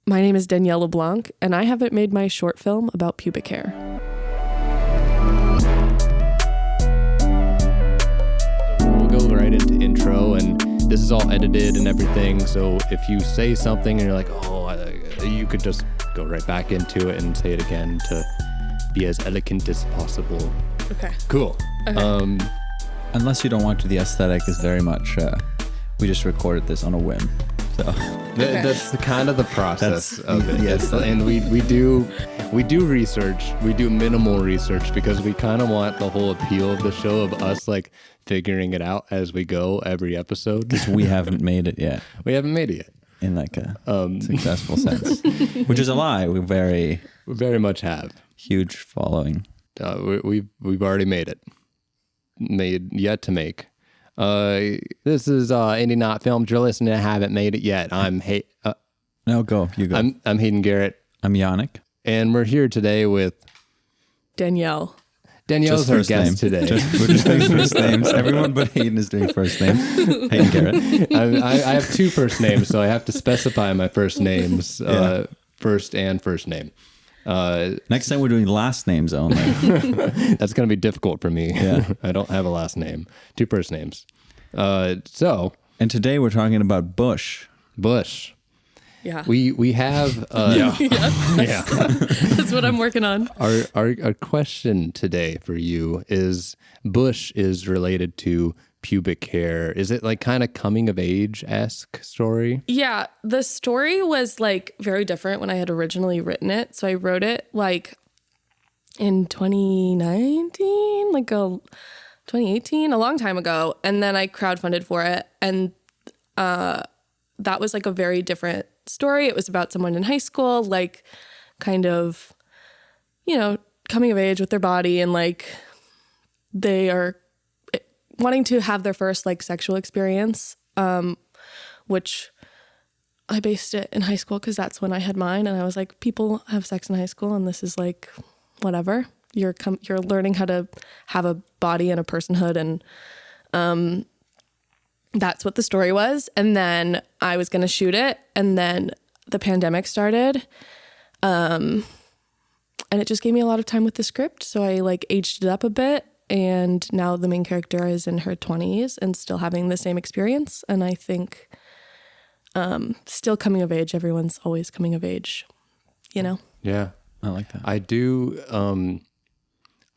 My name is Danielle LeBlanc, and I haven't made my short film about pubic hair. We'll go right into intro, and this is all edited and everything. So if you say something and you're like, you could just go right back into it and say it again to be as elegant as possible. Okay. Cool. Okay. Unless you don't want to, the aesthetic is very much, we just recorded this on a whim. So That's kind of the process of it. Yes. And we do research. We do minimal research because we kind of want the whole appeal of the show of us like figuring it out as we go every episode. we haven't made it yet. We haven't made it yet. In like a successful sense, which is a lie. We very much have huge following. We've already made it. Yet to make. This is Indie Not Films. You're listening to Haven't Made It Yet. I'm No, go. You go. I'm Hayden Garrett, I'm Yannick. and we're here today with Danielle. Danielle's Just our first guest name. today. We're just doing first names. Everyone but Hayden is doing first names. Hayden Garrett. I have two first names, so I have to specify my first names, Yeah. first and first name. Next time we're doing last names only. That's going to be difficult for me. Yeah. I don't have a last name. Two first names. And today we're talking about Bush. Bush. Yeah. We have yeah. yeah. That's what I'm working on. Our question today for you is Bush is related to pubic hair. Is it like kind of coming of age-esque story? Yeah, the story was like very different when I had originally written it. So I wrote it like in 2019, 2018, a long time ago. And then I crowdfunded for it. And that was like a very different story. It was about someone in high school, like kind of, coming of age with their body, and like they are wanting to have their first like sexual experience, which I based it in high school because that's when I had mine. And I was like, people have sex in high school, and this is like, whatever. You're learning how to have a body and a personhood, and that's what the story was. And then I was going to shoot it, and then the pandemic started. And it just gave me a lot of time with the script. So I like aged it up a bit. And now the main character is in her 20s and still having the same experience. And I think still coming of age. Everyone's always coming of age, Yeah. I like that. I do.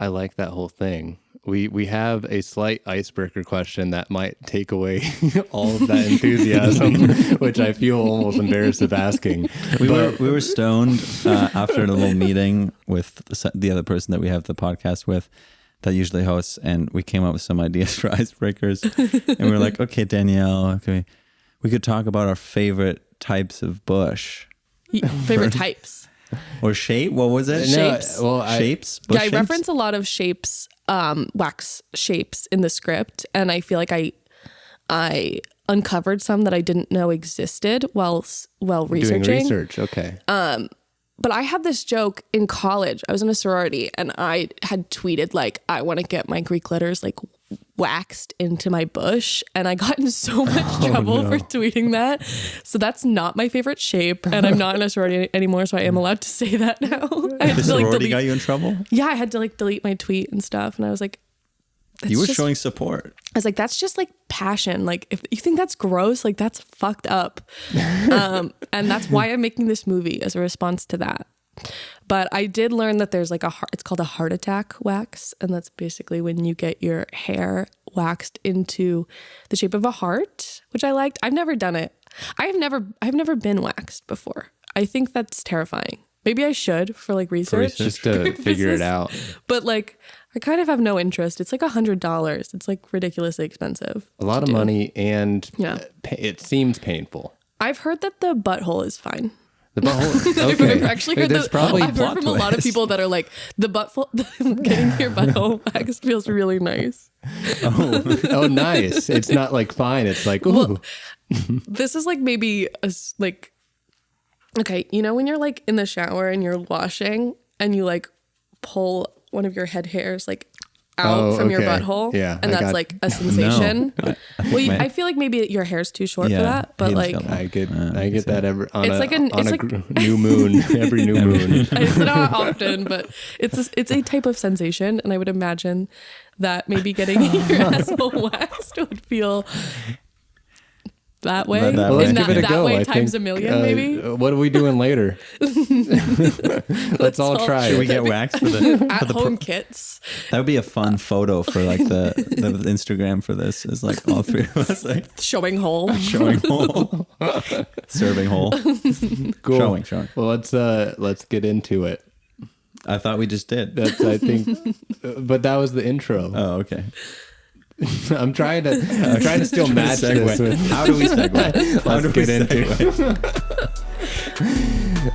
I like that whole thing. We have a slight icebreaker question that might take away all of that enthusiasm, which I feel almost embarrassed of asking. We were stoned after a little meeting with the other person that we have the podcast with that usually hosts, and we came up with some ideas for icebreakers. And we were like, okay, Danielle, okay, we could talk about our favorite types of bush. Favorite types. Or shape? What was it? Shapes. Shapes? Bush Yeah, I shapes? reference a lot of shapes, wax shapes in the script. And I feel like I uncovered some that I didn't know existed while researching. Doing research, okay. But I had this joke in college. I was in a sorority, and I had tweeted like, I want to get my Greek letters like waxed into my bush, and I got in so much trouble for tweeting that. So that's not my favorite shape, and I'm not in a sorority anymore, so I am allowed to say that now. The sorority got you in trouble? Yeah, I had to like delete my tweet and stuff, and I was like, You were showing support. I was like, that's just like passion. Like, if you think that's gross, like that's fucked up. And that's why I'm making this movie, as a response to that. But I did learn that there's like it's called a heart attack wax. And that's basically when you get your hair waxed into the shape of a heart, which I liked. I've never done it. I've never been waxed before. I think that's terrifying. Maybe I should for like research. Just to figure it out. But like, I kind of have no interest. It's like $100. It's like ridiculously expensive. A lot of money, and Yeah. it seems painful. I've heard that the butthole is fine. The butthole. Okay. I've actually heard There's probably I've heard from a lot of people that are like, the butthole, getting your butthole waxed feels really nice. Oh, nice. It's not like fine. It's like, ooh. Well, this is like maybe like, okay, when you're like in the shower and you're washing and you like pull one of your head hairs like out from your okay. butthole. Yeah, And I that's got- like a sensation. I think Well, my- I feel like maybe your hair's too short Yeah, for that, but Hayden's like got I get so- that every on It's a, like an- on it's a like- new moon, every new moon. it's not often, but it's a type of sensation, and I would imagine that maybe getting your asshole waxed would feel that way. That Well, way. let's In give it a that go. way I times think, a million, maybe. What are we doing later? Let's all try Should we it. get waxed for the At home kits. That would be a fun photo for like the Instagram for this. Is like all three of us like Showing hole. showing hole, serving hole, Cool. showing. Well, let's get into it. I thought we just did. That's I think, but that was the intro. Oh, okay. I'm trying to still match this with. How do we segue? How do Let's we get into segue?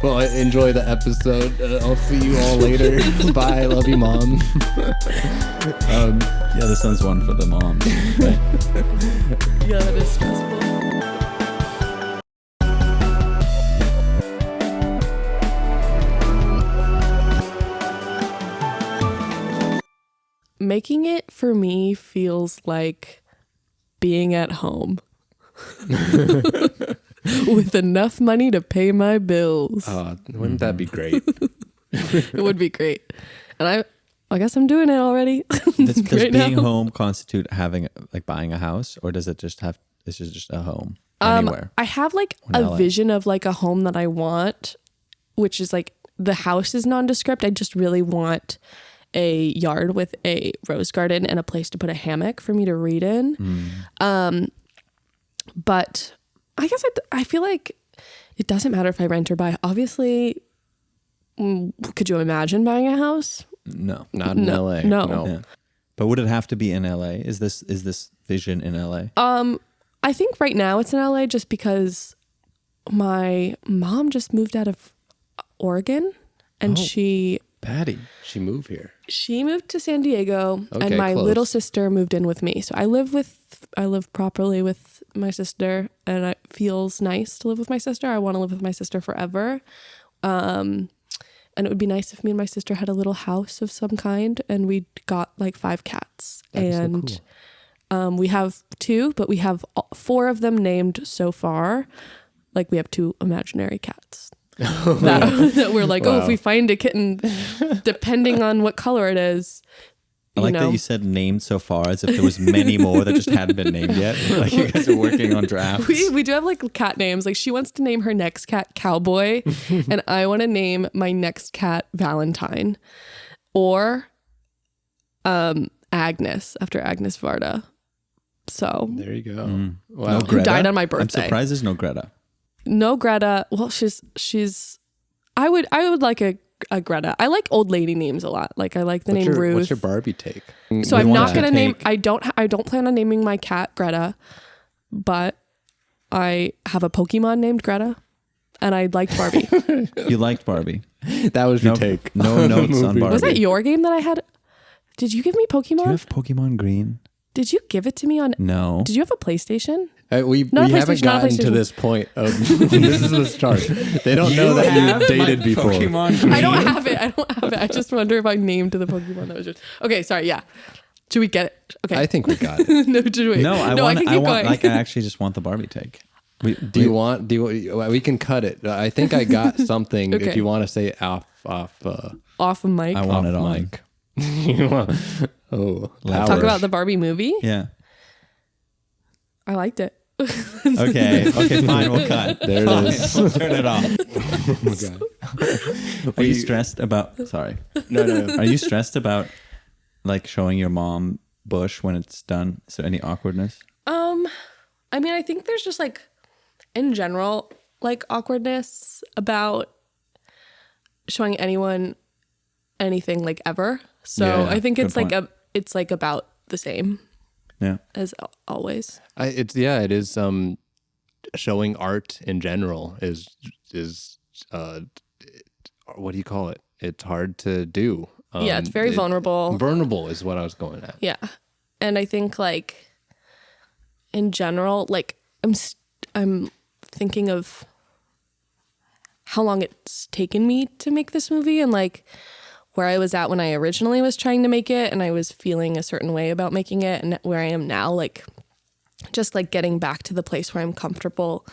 Well, enjoy the episode. I'll see you all later. Bye. Love you, Mom. Yeah, this one's one for the mom. Right? Yeah, that is stressful. Making it for me feels like being at home with enough money to pay my bills. Wouldn't that be great? It would be great. And I guess I'm doing it already. Does right being now. home constitute having like buying a house, or does it just have? This is just a home anywhere. I have like in a LA. vision of like a home that I want, which is like the house is nondescript. I just really want a yard with a rose garden and a place to put a hammock for me to read in. But I guess I feel like it doesn't matter if I rent or buy. Obviously, could you imagine buying a house? No, Not in No. LA. No. Yeah. But would it have to be in LA? Is this vision in LA? I think right now it's in LA just because my mom just moved out of Oregon and she She moved here. moved to San Diego Okay, and my close. little sister moved in with me. So I live properly with my sister and it feels nice to live with my sister. I want to live with my sister forever. And it would be nice if me and my sister had a little house of some kind and we got like 5 cats. That'd be so and cool. we have 2, but we have 4 of them named so far. Like we have 2 imaginary cats. that we're like, Wow. if we find a kitten, depending on what color it is, I like that you said named so far as if there was many more that just hadn't been named yet. Like you guys are working on drafts. we do have like cat names. Like she wants to name her next cat Cowboy, and I want to name my next cat Valentine, or Agnes after Agnes Varda. So There you go. No Wow. Who Greta? died on my I'm birthday. surprised there's no Greta. no Greta. Well, she's. I would like a Greta. I like old lady names a lot. Like I like the name Ruth. What's your Barbie take? So We I'm want not to gonna name. take- I don't plan on naming my cat Greta, but I have a Pokemon named Greta, and I liked Barbie. You liked Barbie. That was your take. No notes on Movie. Barbie. Was that your game that I had? Did you give me Do you Pokemon? have Pokemon Green? Did you give it to me on? No. Did you have a PlayStation? We Not a haven't PlayStation, not a gotten to PlayStation. this point of this is the start. They don't know that you've dated before. Pokemon Green. I don't have it. I just wonder if I named the Pokemon that was yours. Okay, sorry. Yeah. Should we get it? Okay. I think we got it. no, should we? No, I want. can I keep want. going. Like, I actually just want the Barbie take. Do you want? We can cut it. I think I got something. Okay. If you want to say off Off of mic. I want it off on. mic. You want- oh, Loud. Talk hours. about the Barbie movie. Yeah. I liked it. Okay. Okay. Fine. We'll cut. There Fine, it is. We'll turn it off. Okay. Are you stressed about? Sorry. No. Are you stressed about like showing your mom bush when it's done? Is there any awkwardness? I mean, I think there's just like, in general, like awkwardness about showing anyone anything like ever. So Yeah, I think good it's like point. it's like about the same Yeah. as always. It is. Showing art in general is what do you call it? It's hard to do. Yeah, it's very vulnerable. Vulnerable is what I was going at. Yeah. And I think like in general, like I'm thinking of how long it's taken me to make this movie and like where I was at when I originally was trying to make it and I was feeling a certain way about making it, and where I am now, like just like getting back to the place where I'm comfortable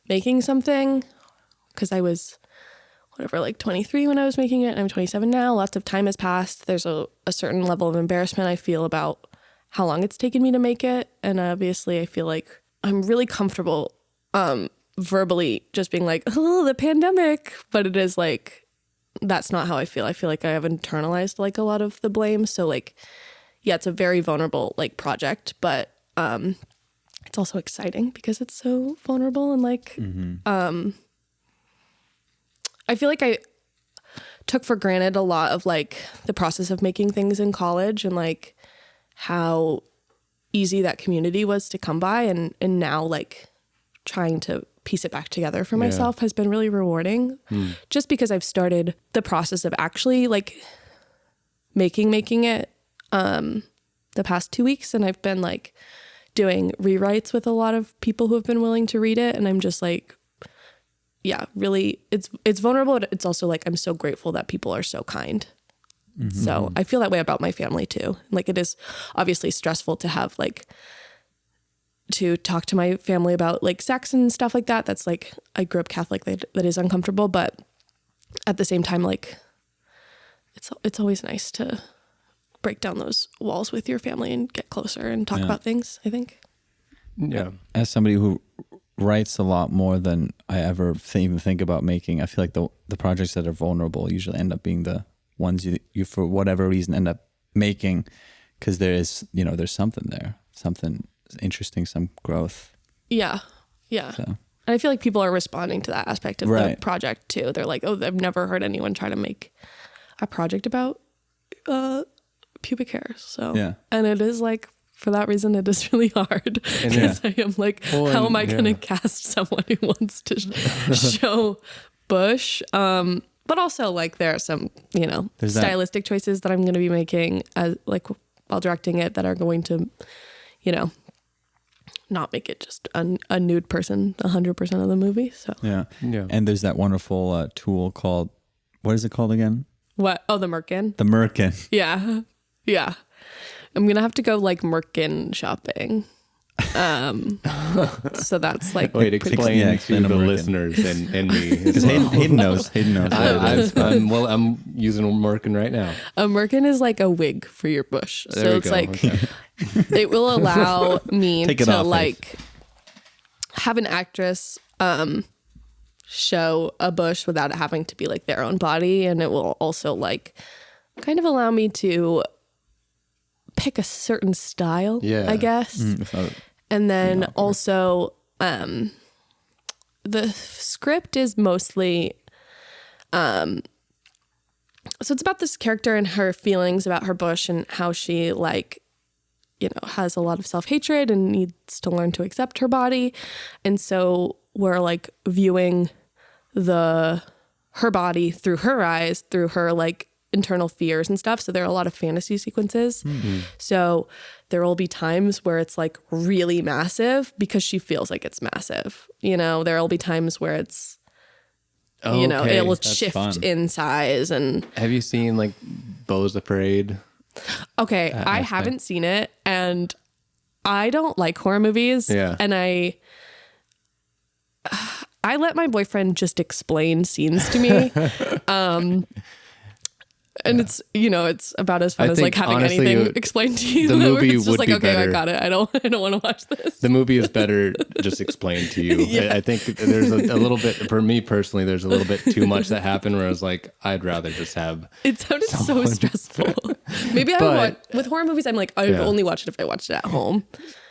making something, because I was whatever, like 23 when I was making it, and I'm 27 now. Lots of time has passed. There's a certain level of embarrassment I feel about how long it's taken me to make it, and obviously I feel like I'm really comfortable verbally just being like, oh, the pandemic, but it is like, that's not how I feel. I feel like I have internalized like a lot of the blame. So like, yeah, it's a very vulnerable like project, but it's also exciting because it's so vulnerable, and like I feel like I took for granted a lot of like the process of making things in college, and like how easy that community was to come by, and now like trying to piece it back together for myself has been really rewarding, just because I've started the process of actually like making it the past 2 weeks, and I've been like doing rewrites with a lot of people who have been willing to read it, and I'm just like, yeah, really, it's vulnerable, but it's also like I'm so grateful that people are so kind. So I feel that way about my family too. Like, it is obviously stressful to have like to talk to my family about like sex and stuff like that. That's like, I grew up Catholic, that is uncomfortable, but at the same time, like it's always nice to break down those walls with your family and get closer and talk about things, I think. Yeah. As somebody who writes a lot more than I ever even think about making, I feel like the projects that are vulnerable usually end up being the ones you for whatever reason end up making, because there is, there's something there, something interesting, some growth. Yeah. So. And I feel like people are responding to that aspect of the project too. They're like, oh, I've never heard anyone try to make a project about pubic hair. So, and it is like, for that reason, it is really hard, because I am like, how am I going to cast someone who wants to show bush? But also like there are some, stylistic choices that I'm going to be making as like while directing it that are going to, not make it just a nude person 100% of the movie. So yeah. And there's that wonderful tool called, what is it called again? What? Oh, the Merkin. The Merkin. Yeah. I'm gonna have to go like Merkin shopping. So that's like, wait, explain to the listeners and me. Because Hayden knows. I'm using a Merkin right now. A Merkin is like a wig for your bush. So it's like, it will allow me to like have an actress show a bush without it having to be like their own body, and it will also like kind of allow me to pick a certain style, I guess. And then also the script is mostly so it's about this character and her feelings about her bush, and how she like, has a lot of self-hatred and needs to learn to accept her body. And so we're like viewing her body through her eyes, through her like internal fears and stuff. So there are a lot of fantasy sequences. So there will be times where it's like really massive because she feels like it's massive. There will be times where it's, it will shift in size. And have you seen like Beau's Afraid? Okay, I haven't seen it, and I don't like horror movies. Yeah. And I let my boyfriend just explain scenes to me. And it's, it's about as fun as like having honestly, anything explained to you. The movie it's just would like, be okay, better. I got it. I don't want to watch this. The movie is better just explained to you. I think there's a little bit, for me personally, there's a little bit too much that happened where I was like, I'd rather just have. It sounded so stressful. Maybe with horror movies, I'm like, I would only watch it if I watched it at home.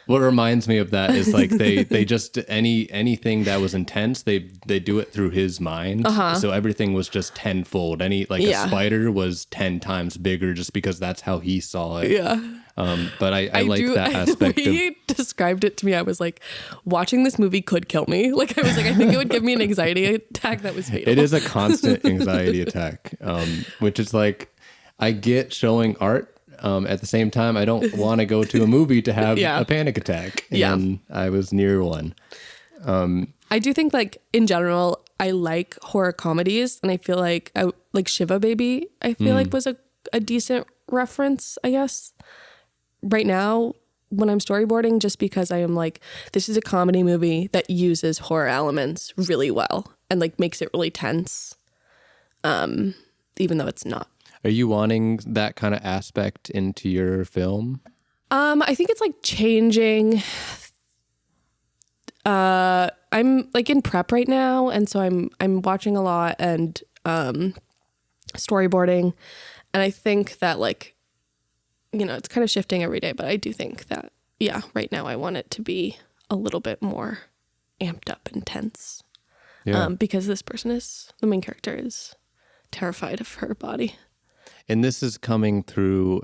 What reminds me of that is like they just anything that was intense, they do it through his mind. So everything was just tenfold. A spider was 10 times bigger just because that's how he saw it. Yeah. But I like that aspect. He described it to me. I was like, watching this movie could kill me. Like I was like, I think it would give me an anxiety attack that was fatal. It is a constant anxiety attack, which is like, I get showing art. At the same time, I don't want to go to a movie to have a panic attack. And I was near one. I do think like in general, I like horror comedies, and I feel like like Shiva Baby, I feel like was a decent reference, I guess. Right now, when I'm storyboarding, just because I am like, this is a comedy movie that uses horror elements really well and like makes it really tense, even though it's not. Are you wanting that kind of aspect into your film? I think it's like changing. I'm like in prep right now, and so I'm watching a lot and storyboarding, and I think that like, you know, it's kind of shifting every day, but I do think that, yeah, right now I want it to be a little bit more amped up and tense. Yeah. Because the main character is terrified of her body. And this is coming through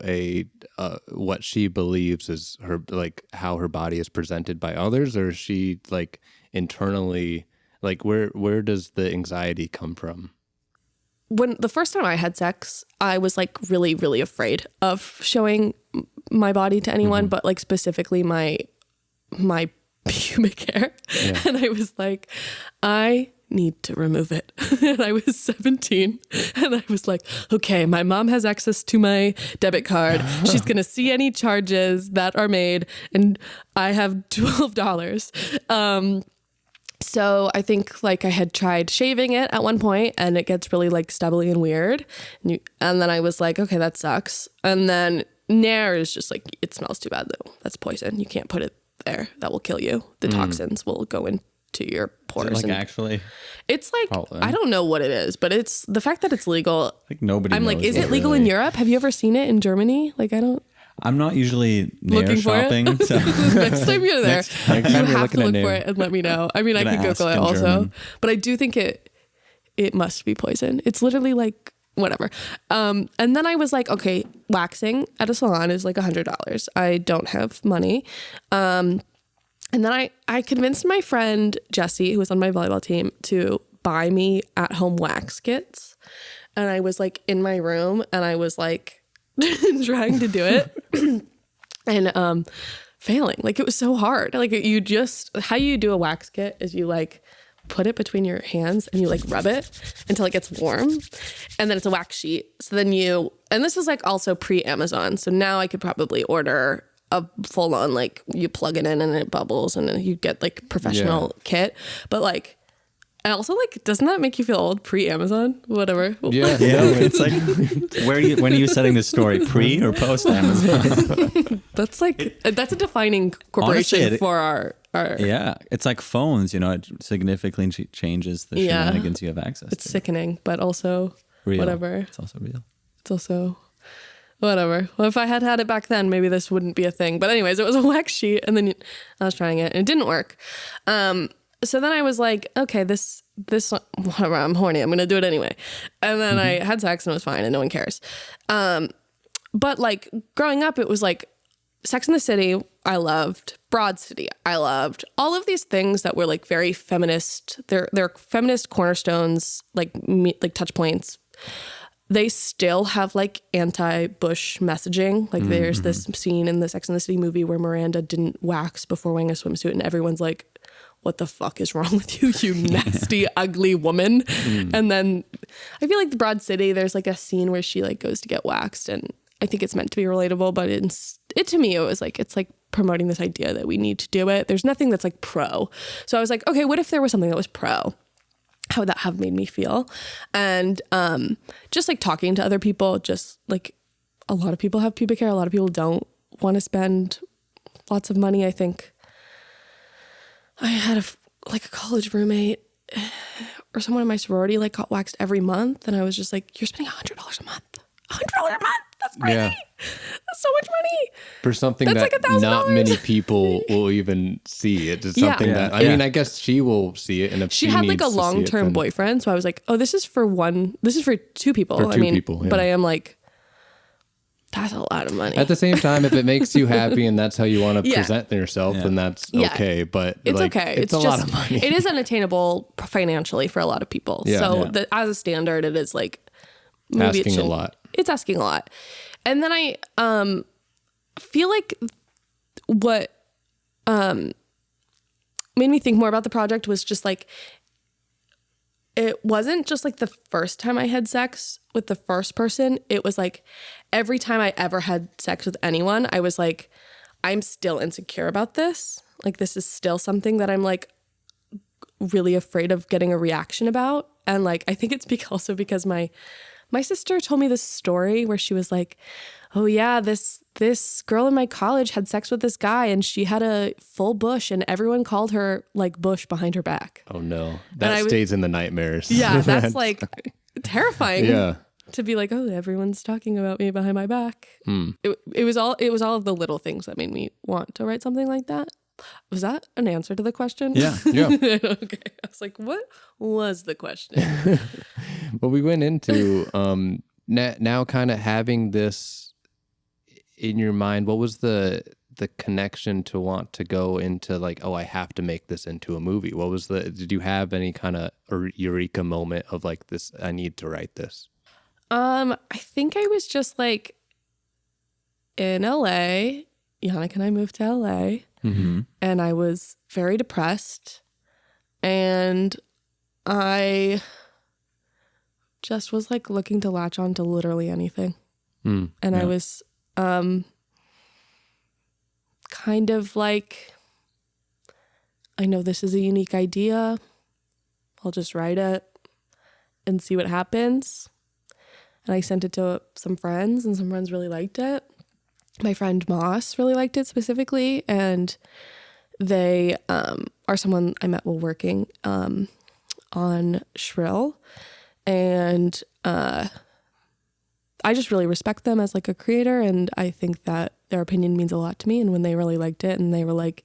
what she believes is her, like how her body is presented by others, or is she like internally, like where does the anxiety come from? When the first time I had sex, I was like really, really afraid of showing my body to anyone, but like specifically my pubic hair. Yeah. And I was like, I need to remove it. And I was 17 and I was like, okay, my mom has access to my debit card. She's going to see any charges that are made and I have $12. So I think like I had tried shaving it at one point and it gets really like stubbly and weird. And then I was like, okay, that sucks. And then Nair is just like, it smells too bad though. That's poison. You can't put it there. That will kill you. The toxins will go into your pores. Is it like actually? It's like, I don't know what it is, but it's the fact that it's legal. Like nobody I'm knows like, is it legal in Europe? Have you ever seen it in Germany? Like, I'm not usually Nair looking for shopping. it. So. Next time you're there, next time you you're have to looking at look Nair. for it and let me know. I mean, I could Google it also, German. but I do think it must be poison. It's literally like whatever. And then I was like, okay, waxing at a salon is like $100. I don't have money. And then I convinced my friend Jessie, who was on my volleyball team, to buy me at-home wax kits. And I was like in my room and I was like trying to do it and failing. Like it was so hard. Like how you do a wax kit is you like put it between your hands and you like rub it until it gets warm. And then it's a wax sheet. So then and this is like also pre-Amazon. So now I could probably order a full on, like you plug it in and it bubbles and then you get like professional kit. But like, and also like, doesn't that make you feel old pre-Amazon? Whatever. Yeah. It's like, when are you setting this story? Pre or post Amazon? That's like, that's a defining corporation honestly, for our. Yeah. It's like phones, you know, it significantly changes the shenanigans you have access to. It's sickening, but also real. Whatever. It's also real. It's also whatever. Well, if I had it back then, maybe this wouldn't be a thing. But anyways, it was a wax sheet and then I was trying it and it didn't work. So then I was like, okay, this, whatever, I'm horny. I'm going to do it anyway. And then I had sex and it was fine and no one cares. But like growing up, it was like Sex and the City, I loved. Broad City, I loved. All of these things that were like very feminist. They're feminist cornerstones, like touch points. They still have like anti-Bush messaging. Like there's this scene in the Sex and the City movie where Miranda didn't wax before wearing a swimsuit and everyone's like, what the fuck is wrong with you, you nasty, ugly woman? And then I feel like the Broad City, there's like a scene where she like goes to get waxed and I think it's meant to be relatable, but it to me, it was like, it's like promoting this idea that we need to do it. There's nothing that's like pro. So I was like, okay, what if there was something that was pro? How would that have made me feel? And just like talking to other people, just like a lot of people have pubic hair. A lot of people don't want to spend lots of money. I think I had a college roommate or someone in my sorority like got waxed every month. And I was just like, you're spending $100 a month. $100 a month. That's crazy. Yeah. That's so much money. For something that's that like not many people will even see. It is something that, I mean, I guess she will see it. And if she had like needs a to long-term see it, boyfriend. So I was like, oh, this is for two people. For two people, yeah. But I am like, that's a lot of money. At the same time, if it makes you happy and that's how you want to present yourself, then that's okay. But it's like, okay. It's a lot of money. It is unattainable financially for a lot of people. Yeah. So as a standard, it is like asking a lot. It's asking a lot. And then I feel like what made me think more about the project was just like, it wasn't just like the first time I had sex with the first person. It was like every time I ever had sex with anyone, I was like, I'm still insecure about this. Like, this is still something that I'm like really afraid of getting a reaction about. And like, I think it's also because my sister told me this story where she was like, oh yeah, this girl in my college had sex with this guy and she had a full bush and everyone called her like Bush behind her back. Oh no. That stays in the nightmares. Yeah, that's like terrifying. Yeah. To be like, oh, everyone's talking about me behind my back. It was all of the little things that made me want to write something like that. Was that an answer to the question? Yeah. Yeah. Okay. I was like, what was the question? Well, we went into now kind of having this in your mind. What was the connection to want to go into like, oh, I have to make this into a movie? What was did you have any kind of eureka moment of like this, I need to write this? I think I was just like in LA. Yannick and I moved to LA, and I was very depressed, and I just was like looking to latch on to literally anything. And I was kind of like, I know this is a unique idea. I'll just write it and see what happens. And I sent it to some friends, and some friends really liked it. My friend Moss really liked it specifically, and they are someone I met while working on Shrill. And I just really respect them as like a creator, and I think that their opinion means a lot to me. And when they really liked it and they were like,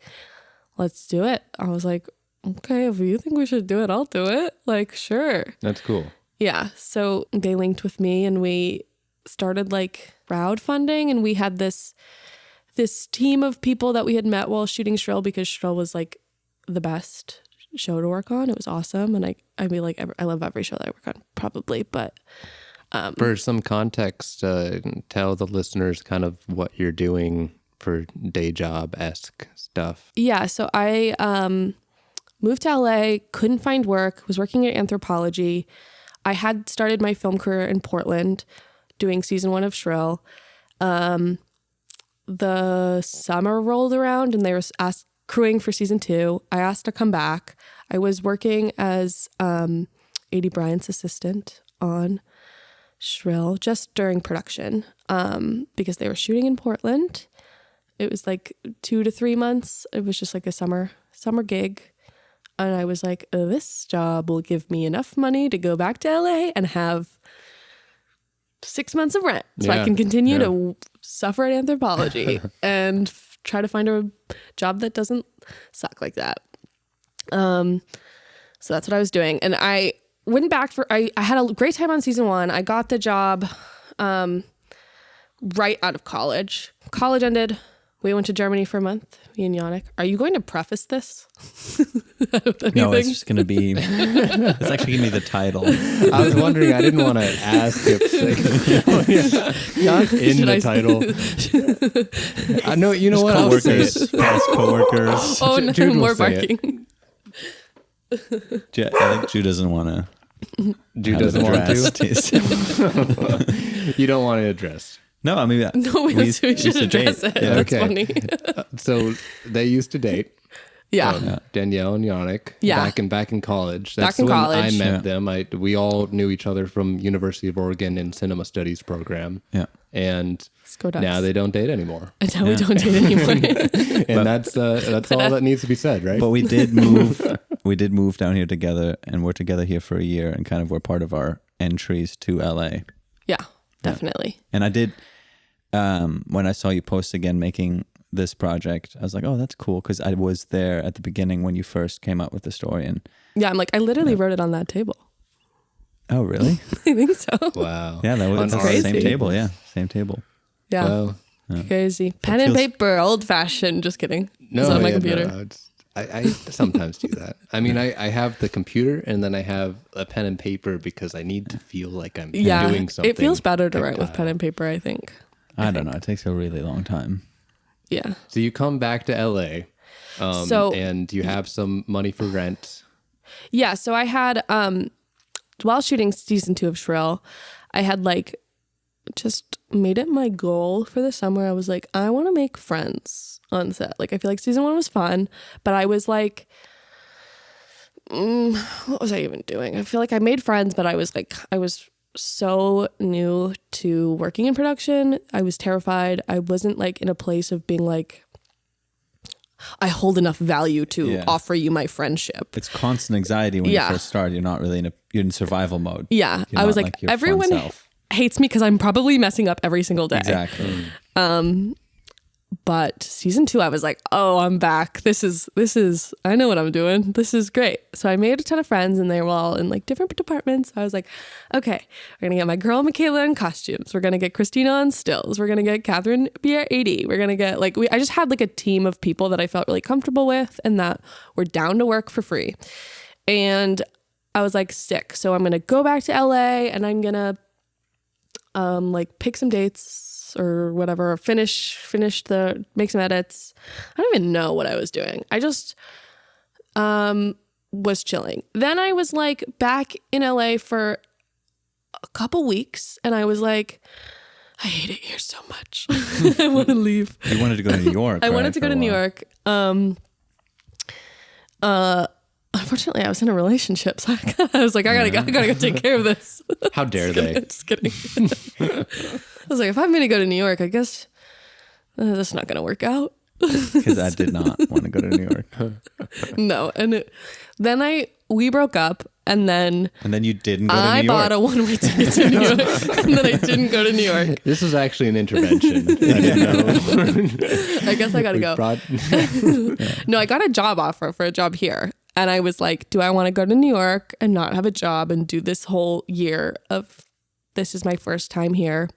let's do it, I was like, okay, if you think we should do it, I'll do it. Like, sure. That's cool. Yeah. So they linked with me and we started like crowdfunding, and we had this team of people that we had met while shooting Shrill, because Shrill was like the best show to work on. It was awesome. And I mean, like, I love every show that I work on probably, but for some context, tell the listeners kind of what you're doing for day job-esque stuff. Yeah. So I moved to LA, couldn't find work, was working at Anthropology. I had started my film career in Portland doing season 1 of Shrill. The summer rolled around and they were crewing for season 2. I asked to come back. I was working as A.D. Bryant's assistant on Shrill just during production because they were shooting in Portland. It was like 2 to 3 months. It was just like a summer gig. And I was like, oh, this job will give me enough money to go back to LA and have 6 months of rent so I can continue to suffer at Anthropology and try to find a job that doesn't suck like that. So that's what I was doing. And I went back I had a great time on season 1. I got the job right out of college. College ended. We went to Germany for a month, me and Yannick. Are you going to preface this? No, it's just going to be, it's actually going to be the title. I was wondering, I didn't want to ask if, not in the title. I know, you know what? Coworkers, past coworkers. Oh, no, Jude will more say barking. I think Jude doesn't want to. Jude doesn't want to. You don't want to address. No, I mean, No, we should address it. Yeah. That's Okay. funny. So they used to date. Yeah. Danielle and Yannick. Yeah. Back in college. Back in when college. I met them. We all knew each other from University of Oregon in cinema studies program. Yeah. And Let's go Ducks. now they don't date anymore. And now we don't date anymore. And that's all that needs to be said, right? But we did move. We did move down here together, and we're together here for a year, and kind of were part of our entries to LA. Yeah, definitely. And I did. When I saw you post again making this project, I was like, oh, that's cool, because I was there at the beginning when you first came up with the story. And Yeah, I'm like, I literally wrote it on that table. oh, really? I think so. Wow. Yeah, that's the crazy. same table. Yeah, same table. Yeah. Well, Crazy. Pen and paper, old fashioned. Just kidding. no, It's on my yeah, computer. no, I sometimes do that. I mean, I have the computer and then I have a pen and paper because I need to feel like I'm doing something. It feels better to write with pen and paper, I think. I don't know. It takes a really long time. Yeah. So you come back to LA So- and you have some money for rent. Yeah. So I had while shooting season 2 of Shrill, I had like just made it my goal for the summer. I was like, I want to make friends on set. Like, I feel like season 1 was fun, but I was like, what was I even doing? I feel like I made friends, but I was so new to working in production. I was terrified. I wasn't like in a place of being like, I hold enough value to offer you my friendship. It's constant anxiety when you first start. You're not really you're in survival mode. Yeah. You're I was not like your everyone fun self. hates me because I'm probably messing up every single day. Exactly. But season 2, I was like, oh, I'm back. This is, I know what I'm doing. This is great. So I made a ton of friends and they were all in like different departments. I was like, okay, we're going to get my girl Michaela on costumes. We're going to get Christina on stills. We're going to get Catherine Bier 80. We're going to get like, I just had like a team of people that I felt really comfortable with and that were down to work for free. And I was like sick. So I'm going to go back to LA and I'm going to like pick some dates or whatever, make some edits. I don't even know what I was doing. I just was chilling. Then I was like back in LA for a couple weeks and I was like, I hate it here so much. I want to leave. You wanted to go to New York. I wanted to go to New York. Unfortunately, I was in a relationship, so I was like, I gotta go take care of this. How dare they? Just kidding. I was like, if I'm gonna go to New York, I guess this is not gonna work out. Because I did not want to go to New York. No, and then we broke up, and then you didn't go to New York. I bought a one-way ticket to New York, and then I didn't go to New York. This was actually an intervention. I didn't know. I guess I gotta go. No, I got a job offer for a job here. And I was like, do I want to go to New York and not have a job and do this whole year of this is my first time here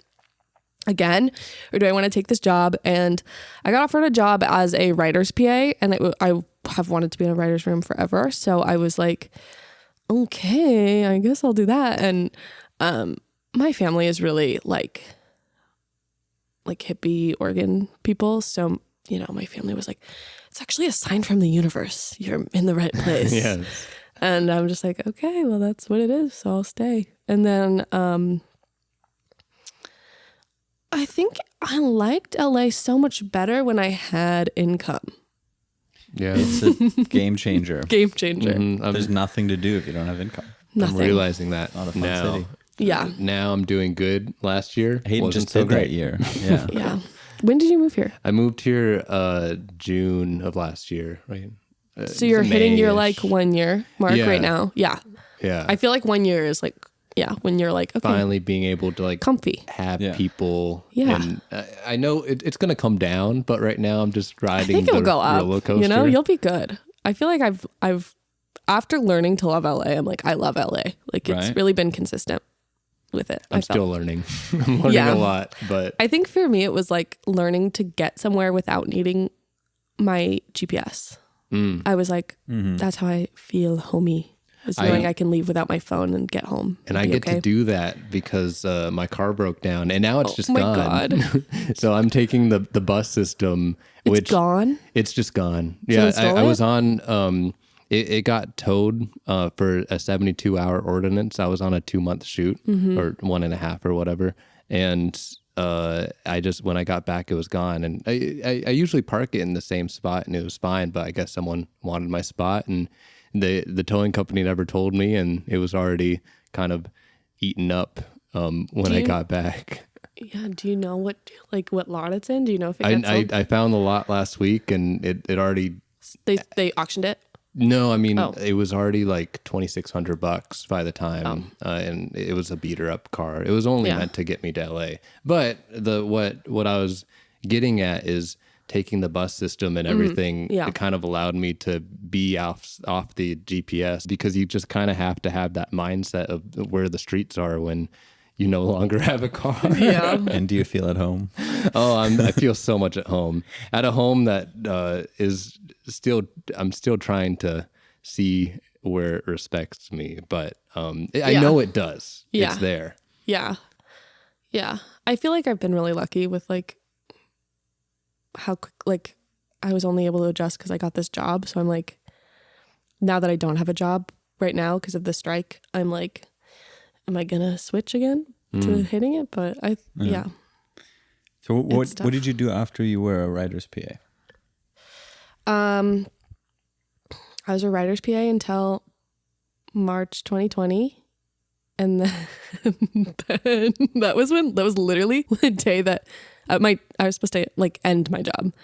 again? Or do I want to take this job? And I got offered a job as a writer's PA and I have wanted to be in a writer's room forever. So I was like, okay, I guess I'll do that. And my family is really like hippie organ people. So, you know, my family was like, it's actually a sign from the universe. You're in the right place. Yes. And I'm just like, okay, well, that's what it is. So I'll stay. And then I think I liked LA so much better when I had income. Yeah. It's a game changer. Game changer. Mm-hmm. There's nothing to do if you don't have income. Nothing. I'm realizing that Not a fun now. city. Yeah. Now I'm doing good. Last year Hayden wasn't just so did great. that year. Yeah. Yeah. When did you move here? I moved here June of last year, right? So you're hitting your May-ish. like 1 year mark Yeah. right now. Yeah. Yeah. I feel like 1 year is like, yeah, when you're like, okay, Finally being able to like comfy. have Yeah. people. Yeah. And I know it's going to come down, but right now I'm just I riding think the it'll go up. roller coaster. You know, you'll be good. I feel like I've after learning to love LA, I'm like, I love LA. Like it's Right. really been consistent with it. I'm still learning. I'm learning Yeah. a lot, but I think for me, it was like learning to get somewhere without needing my GPS. I was like, that's how I feel homey. Is knowing I can leave without my phone and get home. and I be get okay. to do that because my car broke down and now it's just my gone. God. So I'm taking the bus system, which It's gone. it's just gone. Someone Yeah, stole I it? was on. It got towed for a 72-hour ordinance. I was on a 2-month shoot or 1.5 or whatever, and I just when I got back, it was gone. And I usually park it in the same spot, and it was fine. But I guess someone wanted my spot, and the towing company never told me, and it was already kind of eaten up when I got back. Yeah. Do you know what lot it's in? Do you know if it gets sold? I found the lot last week, and it already. They auctioned it? No, I mean, Oh. it was already like $2,600 by the time, and it was a beater up car. It was only Yeah. meant to get me to LA. But what I was getting at is taking the bus system and everything. Yeah. It kind of allowed me to be off the GPS because you just kind of have to have that mindset of where the streets are when you no longer have a car. Yeah. And do you feel at home? Oh, I feel so much at home. At a home that is still, I'm still trying to see where it respects me, but I know it does. Yeah. It's there. Yeah. Yeah. I feel like I've been really lucky with like how quick, like I was only able to adjust because I got this job. So I'm like, now that I don't have a job right now because of the strike, I'm like, am I gonna switch again to hitting it? But yeah. So what did you do after you were a writer's PA? I was a writer's PA until March 2020. And then that was literally the day that I was supposed to like end my job.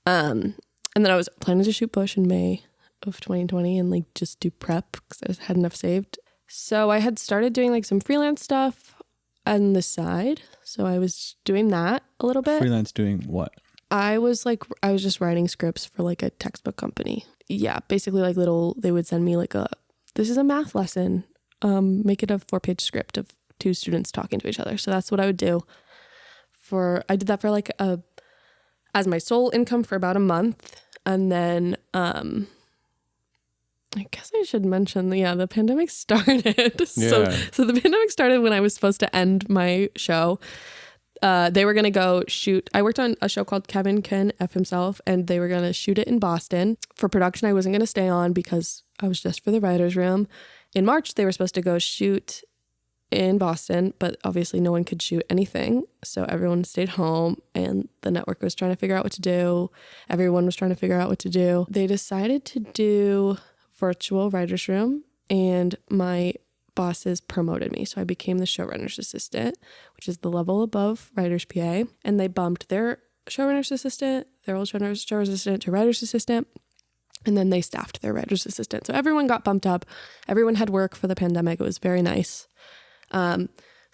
And then I was planning to shoot Bush in May of 2020 and like just do prep because I had enough saved. So I had started doing like some freelance stuff on the side. So I was doing that a little bit. Freelance doing what? I was just writing scripts for like a textbook company. Yeah, basically like they would send me like this is a math lesson. Make it a 4-page script of 2 students talking to each other. So that's what I would do. I did that for like as my sole income for about a month. And then I guess I should mention, the pandemic started. So the pandemic started when I was supposed to end my show. They were going to go shoot. I worked on a show called Kevin Can F Himself, and they were going to shoot it in Boston. For production, I wasn't going to stay on because I was just for the writer's room. In March, they were supposed to go shoot in Boston, but obviously no one could shoot anything. So everyone stayed home and the network was trying to figure out what to do. Everyone was trying to figure out what to do. They decided to do virtual writer's room, and my bosses promoted me. So I became the showrunner's assistant, which is the level above writer's PA. And they bumped their showrunner's assistant, their old showrunner's assistant to writer's assistant. And then they staffed their writer's assistant. So everyone got bumped up. Everyone had work for the pandemic. It was very nice. So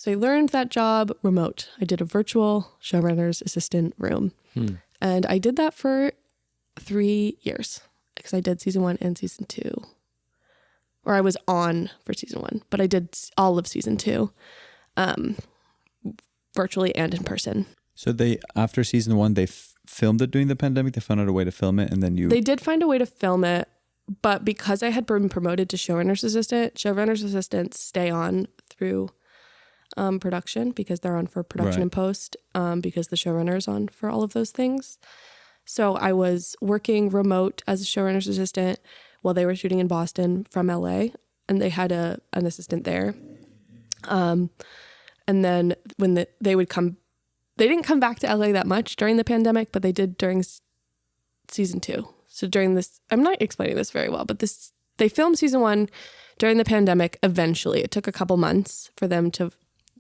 I learned that job remote. I did a virtual showrunner's assistant room. And I did that for 3 years because I did season 1 and season 2. Or I was on for season 1, but I did all of season 2 virtually and in person. So after season 1, they filmed it during the pandemic. They found out a way to film it, and then They did find a way to film it, but because I had been promoted to showrunner's assistants stay on through production because they're on for production and post because the showrunner is on for all of those things. So I was working remote as a showrunner's assistant while they were shooting in Boston from LA, and they had an assistant there. And then when they would come. They didn't come back to LA that much during the pandemic, but they did during season 2. So during this, I'm not explaining this very well, but they filmed season 1 during the pandemic. Eventually, it took a couple months for them to,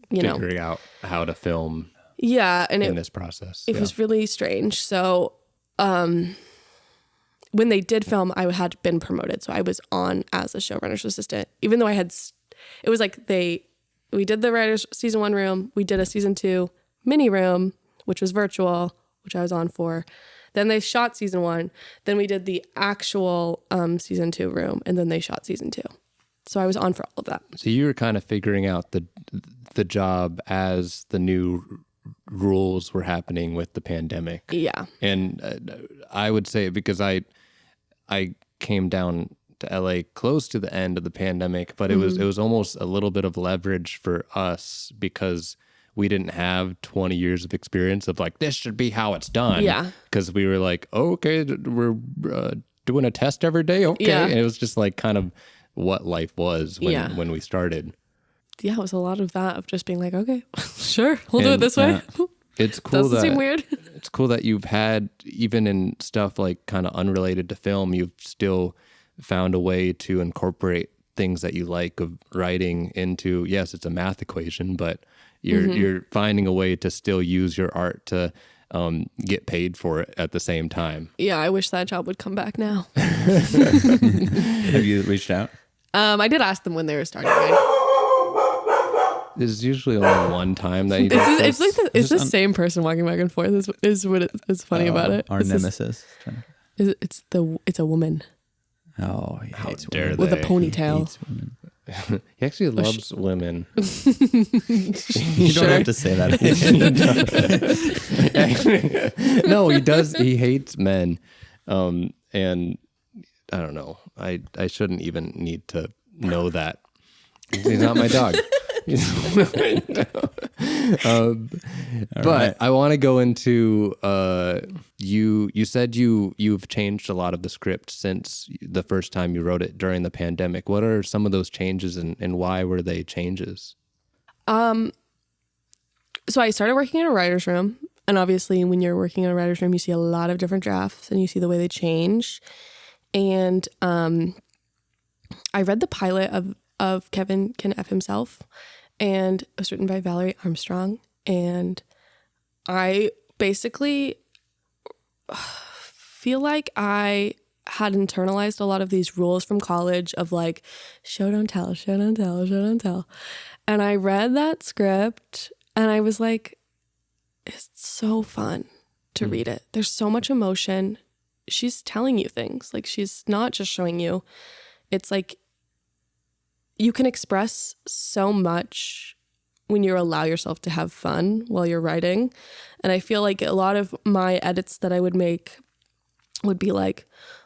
figuring out how to film. Yeah, and in this process, it was really strange. So, when they did film, I had been promoted, so I was on as a showrunner's assistant, even though it was like we did the writer's season 1 room, we did a season 2 mini room, which was virtual, which I was on for. Then they shot season 1. Then we did the actual season 2 room, and then they shot season 2. So I was on for all of that. So you were kind of figuring out the job as the new rules were happening with the pandemic. Yeah. And I would say, because I came down to LA close to the end of the pandemic, but it was almost a little bit of leverage for us because we didn't have 20 years of experience of like, this should be how it's done. Yeah. Because we were like, oh, okay, we're doing a test every day. Okay. Yeah. And it was just like kind of what life was when we started. Yeah, it was a lot of that, of just being like, okay, sure, we'll do it this way. It's cool Doesn't seem weird. It's cool that you've had, even in stuff like kind of unrelated to film, you've still found a way to incorporate things that you like of writing into, yes, it's a math equation, but you're finding a way to still use your art to get paid for it at the same time. Yeah, I wish that job would come back now. Have you reached out? I did ask them when they were starting. There's usually only one time that you do it's like it's the same person walking back and forth is what is funny about it. Our nemesis. It's a woman. Oh, he hates women. With a ponytail. He hates women. He actually loves women. You don't have to say that. No, he does. He hates men. And I don't know. I shouldn't even need to know that. He's not my dog. But right. I want to go into you said you've changed a lot of the script since the first time you wrote it during the pandemic. What are some of those changes and why were they changes? So I started working in a writer's room, and obviously when you're working in a writer's room, you see a lot of different drafts and you see the way they change. And I read the pilot of Kevin Can F Himself, and it was written by Valerie Armstrong. And I basically feel like I had internalized a lot of these rules from college of like, show, don't tell, show, don't tell, show, don't tell. And I read that script and I was like, it's so fun to read it. There's so much emotion. She's telling you things. Like, she's not just showing you. It's like you can express so much when you allow yourself to have fun while you're writing. And I feel like a lot of my edits that I would make would be like,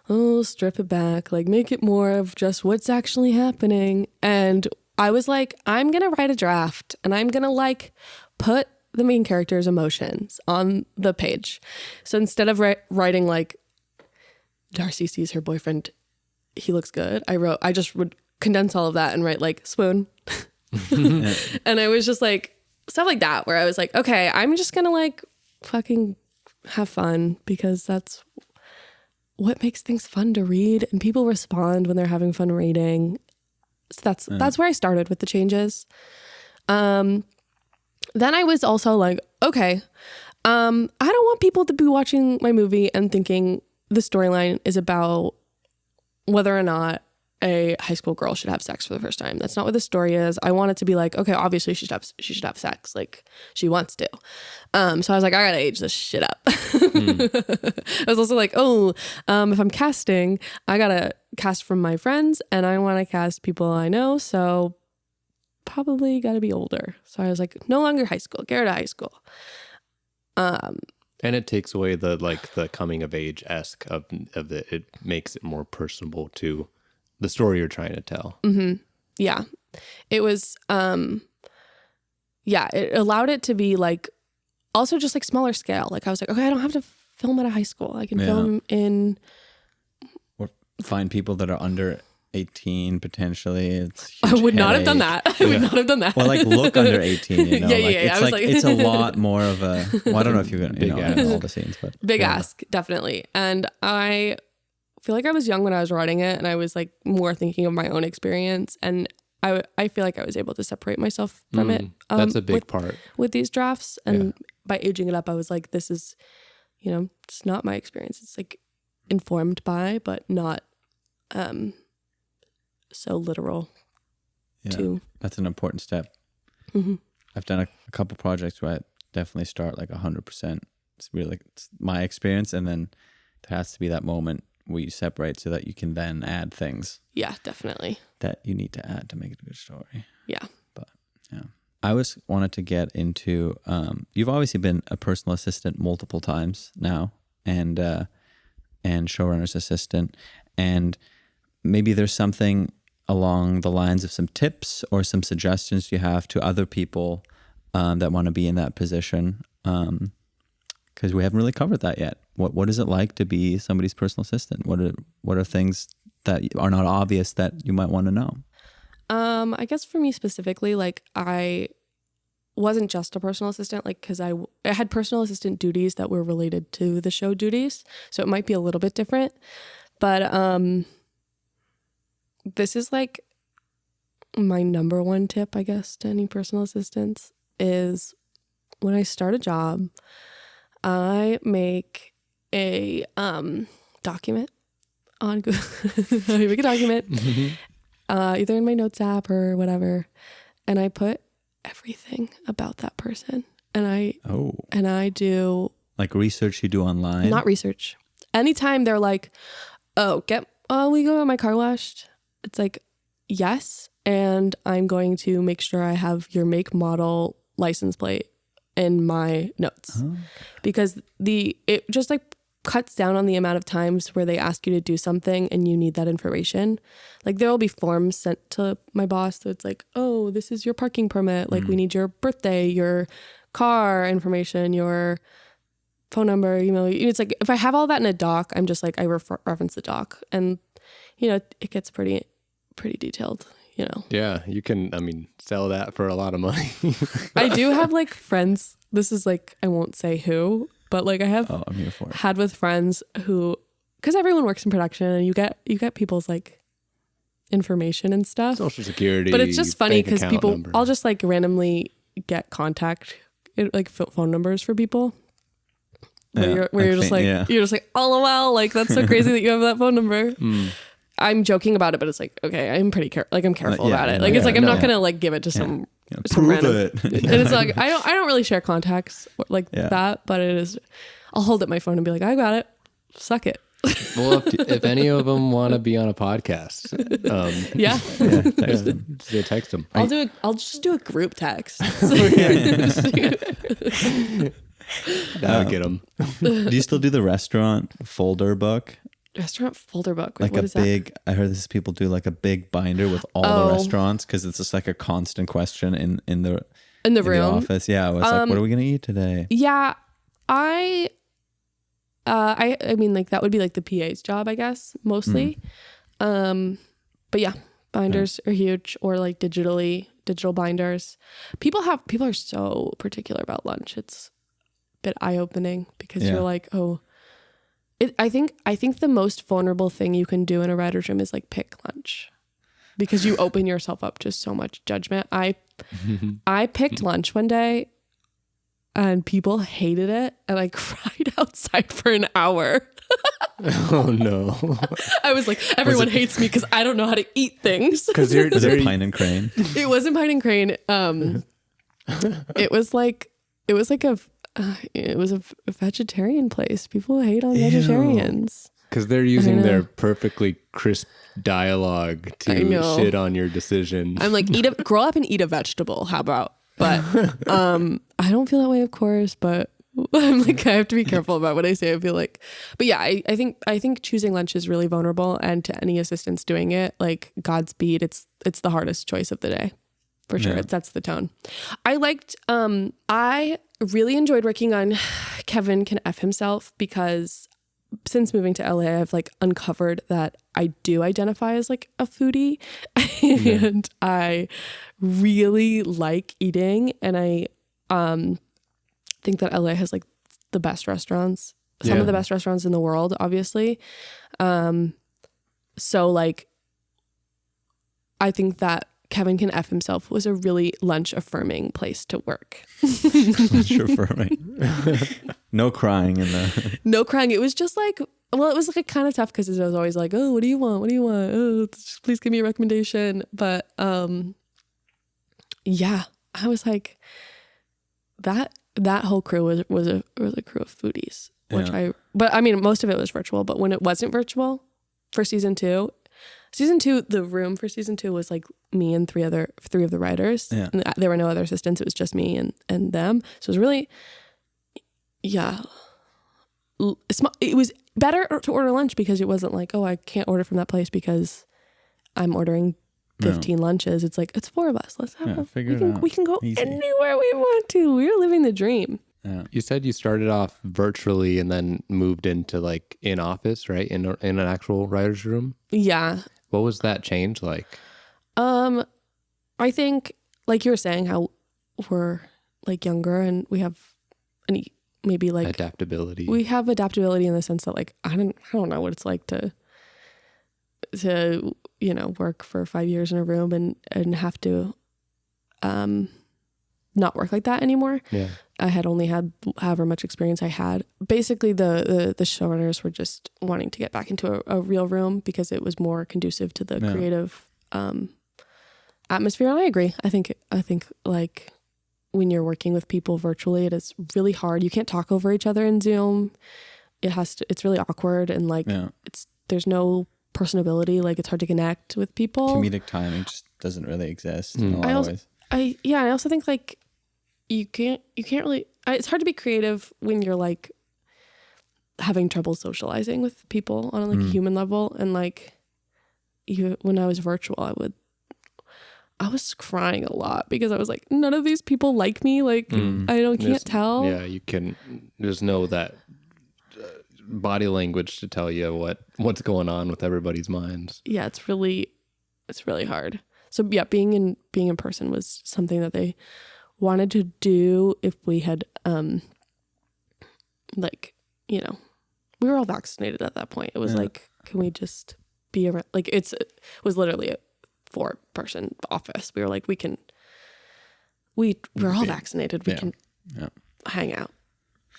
oh, strip it back, like make it more of just what's actually happening. And I was like, I'm going to write a draft and I'm going to like put the main character's emotions on the page. So instead of writing like Darcy sees her boyfriend, he looks good, I just would condense all of that and write like swoon. And I was just like stuff like that where I was like, okay, I'm just gonna like fucking have fun because that's what makes things fun to read, and people respond when they're having fun reading. So that's where I started with the changes. Then I was also like, okay, I don't want people to be watching my movie and thinking the storyline is about whether or not a high school girl should have sex for the first time. That's not what the story is. I want it to be like, okay, obviously she should have sex, like she wants to. So I was like, I gotta age this shit up. I was also like, if I'm casting, I gotta cast from my friends, and I want to cast people I know, so probably gotta be older. So I was like, no longer high school, get rid of high school. And it takes away the coming of age-esque of the, it makes it more personable to the story you're trying to tell. Mm-hmm. Yeah. It was, it allowed it to be like, also just like smaller scale. Like I was like, okay, I don't have to film at a high school. I can film in. Or find people that are under 18 potentially. It's I would not have done that. I would not have done that. Well, like look under 18, you know. Yeah. It's it's a lot more of a, well, I don't know if you're going to, in all the scenes, but. Big ask, definitely. And I feel like I was young when I was writing it, and I was like more thinking of my own experience, and I feel like I was able to separate myself from it. That's a big part with these drafts, and by aging it up, I was like, this is, it's not my experience. It's like informed by, but not so literal. Yeah, that's an important step. Mm-hmm. I've done a couple projects where I definitely start like 100%. It's really it's my experience, and then there has to be that moment where you separate so that you can then add things. Yeah, definitely. That you need to add to make it a good story. Yeah. But yeah. I wanted to get into, you've obviously been a personal assistant multiple times now, and showrunner's assistant. And maybe there's something along the lines of some tips or some suggestions you have to other people that want to be in that position. Because we haven't really covered that yet. What is it like to be somebody's personal assistant? What are things that are not obvious that you might want to know? I guess for me specifically, like I wasn't just a personal assistant, like because I had personal assistant duties that were related to the show duties, so it might be a little bit different. But this is like my number one tip, I guess, to any personal assistants is when I start a job, I make a document on Google. I make a document, either in my notes app or whatever, and I put everything about that person. And I do like research you do online. Not research. Anytime they're like, we go get my car washed. It's like, yes, and I'm going to make sure I have your make, model, license plate in my notes. Oh. Because it just like cuts down on the amount of times where they ask you to do something and you need that information. Like there will be forms sent to my boss that's like, oh, this is your parking permit. Like we need your birthday, your car information, your phone number, email. It's like if I have all that in a doc, I'm just like I reference the doc, and it gets pretty detailed. Yeah, you can. I mean, sell that for a lot of money. I do have like friends. This is like I won't say who, but like I have I'm here for it. had with friends who, because everyone works in production, and you get people's like information and stuff, Social Security. But it's just funny because people, number. I'll just like randomly get contact like phone numbers for people. Where you're just like, LOL, like that's so crazy that you have that phone number. I'm joking about it, but it's like, okay, I'm pretty I'm careful about it. Like it's like I'm not gonna like give it to some random. It. And it's like I don't really share contacts like that, but it is. I'll hold up my phone and be like, I got it. Suck it. Well, if any of them want to be on a podcast, text them. I'll just do a group text. That'll get them. Do you still do the restaurant folder book? Restaurant folder book. Wait, Like what a is big, I heard this people do like a big binder with all the restaurants because it's just like a constant question in the room office. Yeah, it's like, what are we gonna eat today? Yeah, I mean, like that would be like the PA's job, I guess, mostly. But yeah, binders are huge, or like digital binders. People are so particular about lunch. It's a bit eye-opening because you're like, oh. I think the most vulnerable thing you can do in a writer's room is like pick lunch, because you open yourself up to so much judgment. I picked lunch one day and people hated it, and I cried outside for an hour. Oh no. I was like, everyone hates me because I don't know how to eat things. Was it Pine and Crane? It wasn't Pine and Crane. It was a vegetarian place. People hate on vegetarians. Because they're using their perfectly crisp dialogue to shit on your decision. I'm like, grow up and eat a vegetable. How about? But I don't feel that way, of course. But I'm like, I have to be careful about what I say. I feel like, but yeah, I think choosing lunch is really vulnerable, and to any assistants doing it, like Godspeed. It's the hardest choice of the day. For sure. It sets the tone. I really enjoyed working on Kevin Can F Himself, because since moving to LA, I've like uncovered that I do identify as like a foodie and I really like eating. And I think that LA has like the best restaurants, some of the best restaurants in the world, obviously. So like, I think that Kevin Can F Himself was a really lunch affirming place to work. Lunch affirming. No crying in the. No crying. It was just like, well, it was like kind of tough because it was always like, oh, what do you want? What do you want? Oh, just please give me a recommendation. But yeah, I was like, that whole crew was a crew of foodies, which but I mean, most of it was virtual. But when it wasn't virtual for season two, the room for season 2 was like me and three of the writers. Yeah. And there were no other assistants. It was just me and them. So it was really, it was better to order lunch because it wasn't like, oh, I can't order from that place because I'm ordering 15 lunches. It's like, it's 4 of us. Let's have we can go easy. Anywhere we want to. We're living the dream. Yeah. You said you started off virtually and then moved into like in office, right? In an actual writer's room? Yeah. What was that change like? I think like you were saying, how we're like younger and we have maybe like adaptability. We have adaptability in the sense that like I don't know what it's like to work for 5 years in a room and have to not work like that anymore. Yeah. I had only had however much experience I had. Basically, the showrunners were just wanting to get back into a real room because it was more conducive to the creative atmosphere. And I agree. I think like when you're working with people virtually, it is really hard. You can't talk over each other in Zoom. It's really awkward and like there's no personability. Like it's hard to connect with people. Comedic timing just doesn't really exist in a lot of ways. I also think like you can't really, it's hard to be creative when you're like having trouble socializing with people on like a human level. And like even when I was virtual, I was crying a lot because I was like, none of these people like me. Like can't tell. Yeah, you can. There's no that body language to tell you what's going on with everybody's minds. Yeah, it's really hard. So yeah, being in person was something that they wanted to do if we had like, you know, we were all vaccinated at that point. It was like, can we just be around? Like it was literally a 4-person office. We were like, we're all vaccinated. We can hang out.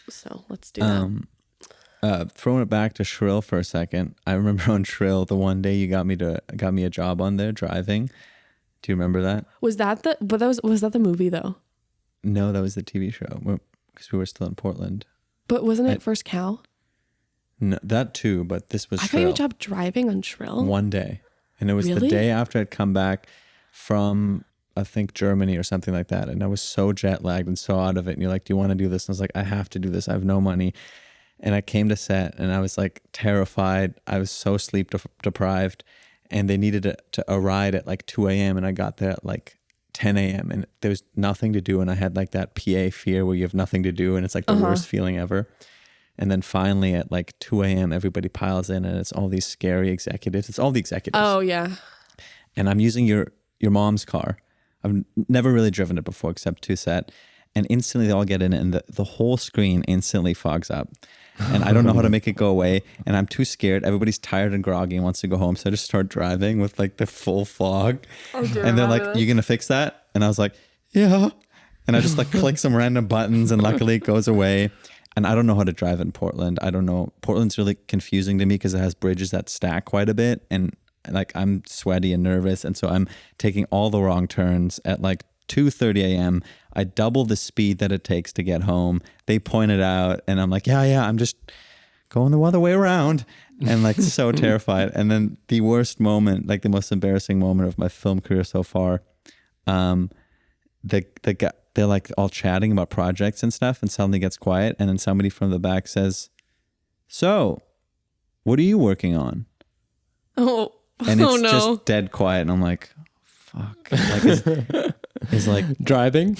So let's do that. Throwing it back to Shrill for a second. I remember on Shrill the one day you got me a job on there driving. Do you remember that? Was that the movie though? No, that was the TV show because we were still in Portland. But wasn't it First Cow? No, that too, but this was I Shrill. got you a job driving on Shrill? One day. And it was Really? the day after I'd come back from, I think, Germany or something like that. And I was so jet lagged and so out of it. And you're like, do you want to do this? And I was like, I have to do this. I have no money. And I came to set and I was like terrified. I was so sleep deprived. And they needed a ride at like 2 a.m. And I got there at like 10 a.m. and there was nothing to do. And I had like that PA fear where you have nothing to do. And it's like the worst feeling ever. And then finally at like 2 a.m., everybody piles in and it's all these scary executives. It's all the executives. Oh, yeah. And I'm using your mom's car. I've never really driven it before except to set. And instantly they all get in it and the whole screen instantly fogs up. And I don't know how to make it go away. And I'm too scared. Everybody's tired and groggy and wants to go home. So I just start driving with like the full fog. And they're like, you going to fix that? And I was like, yeah. And I just like click some random buttons and luckily it goes away. And I don't know how to drive in Portland. I don't know. Portland's really confusing to me because it has bridges that stack quite a bit. And like I'm sweaty and nervous. And so I'm taking all the wrong turns at like 2:30 a.m. I double the speed that it takes to get home. They point it out and I'm like, yeah, I'm just going the other way around. And like so terrified. And then the worst moment, like the most embarrassing moment of my film career so far, the guy, they're like all chatting about projects and stuff and suddenly gets quiet. And then somebody from the back says, so what are you working on? Oh, and it's just dead quiet. And I'm like, fuck. Like, is like driving?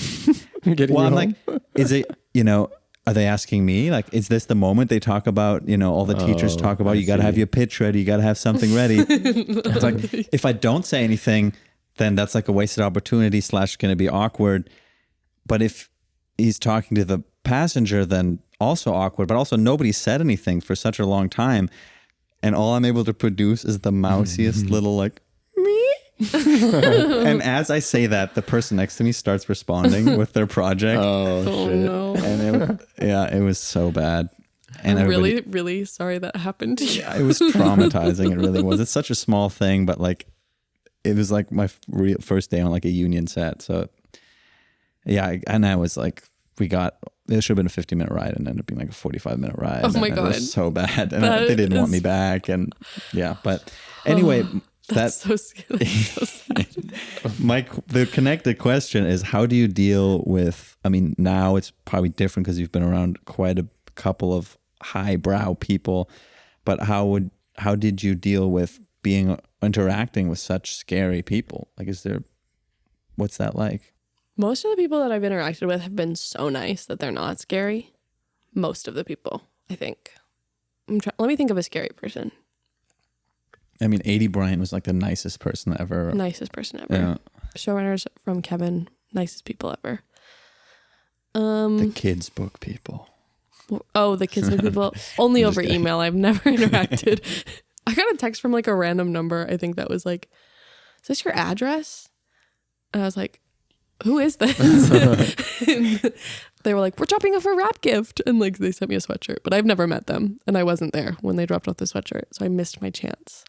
Getting well, I'm home? like, is it, are they asking me? Like, is this the moment they talk about, all the teachers talk about, you got to have your pitch ready. You got to have something ready. It's like, if I don't say anything, then that's like a wasted opportunity / going to be awkward. But if he's talking to the passenger, then also awkward, but also nobody said anything for such a long time. And all I'm able to produce is the mousiest little like, me. And as I say that, the person next to me starts responding with their project. Oh shit. No. And it was so bad. And I'm really, really sorry that happened to you. Yeah, it was traumatizing. It really was. It's such a small thing, but like, it was like my first day on like a union set. So yeah, and I was like, it should have been a 50-minute ride and ended up being like a 45-minute ride. Oh my God. God. It was so bad. And they didn't want me back. And yeah, but anyway, That's so scary. So sad. The connected question is, how do you deal with, I mean, now it's probably different because you've been around quite a couple of highbrow people, but how did you deal with interacting with such scary people? Like, what's that like? Most of the people that I've interacted with have been so nice that they're not scary. Most of the people, I think. Let me think of a scary person. I mean, 80 Bryant was like the nicest person ever. Nicest person ever. Yeah. Showrunners from Kevin, nicest people ever. The kids book people. Oh, the kids book people. Only over email. I've never interacted. I got a text from like a random number. I think that was like, is this your address? And I was like, who is this? And they were like, we're dropping off a wrap gift. And like, they sent me a sweatshirt, but I've never met them. And I wasn't there when they dropped off the sweatshirt. So I missed my chance.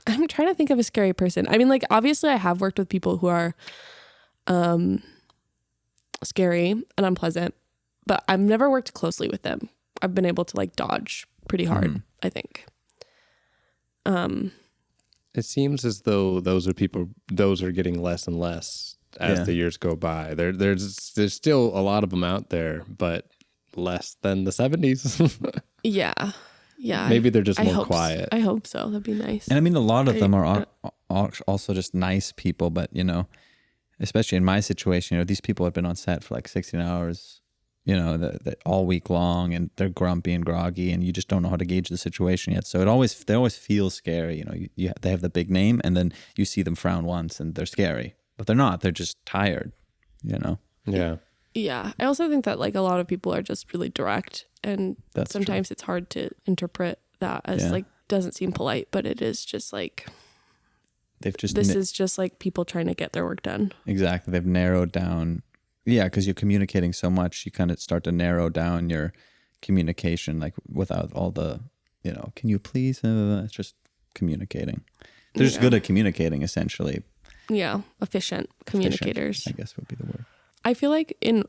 I'm trying to think of a scary person. I mean, like, obviously I have worked with people who are scary and unpleasant, but I've never worked closely with them. I've been able to like dodge pretty hard, I think. It seems as though those are getting less and less as the years go by. There's still a lot of them out there, but less than the 70s. Yeah. Yeah. Maybe they're just I more hope quiet. I hope so. That'd be nice. And I mean, a lot of them are also just nice people, but you know, especially in my situation, you know, these people have been on set for like 16 hours, you know, all week long, and they're grumpy and groggy, and you just don't know how to gauge the situation yet. So they always feel scary. You know, they have the big name, and then you see them frown once, and they're scary, but they're not. They're just tired. You know. Yeah. Yeah. I also think that like a lot of people are just really direct, and That's sometimes true. it's hard to interpret that as like doesn't seem polite, but it is just like this is just like people trying to get their work done. Exactly. They've narrowed down. Yeah, because you're communicating so much, you kind of start to narrow down your communication, like without all the, you know, can you please? It's just communicating. They're just good at communicating, essentially. Yeah, efficient communicators. I guess would be the word. I feel like I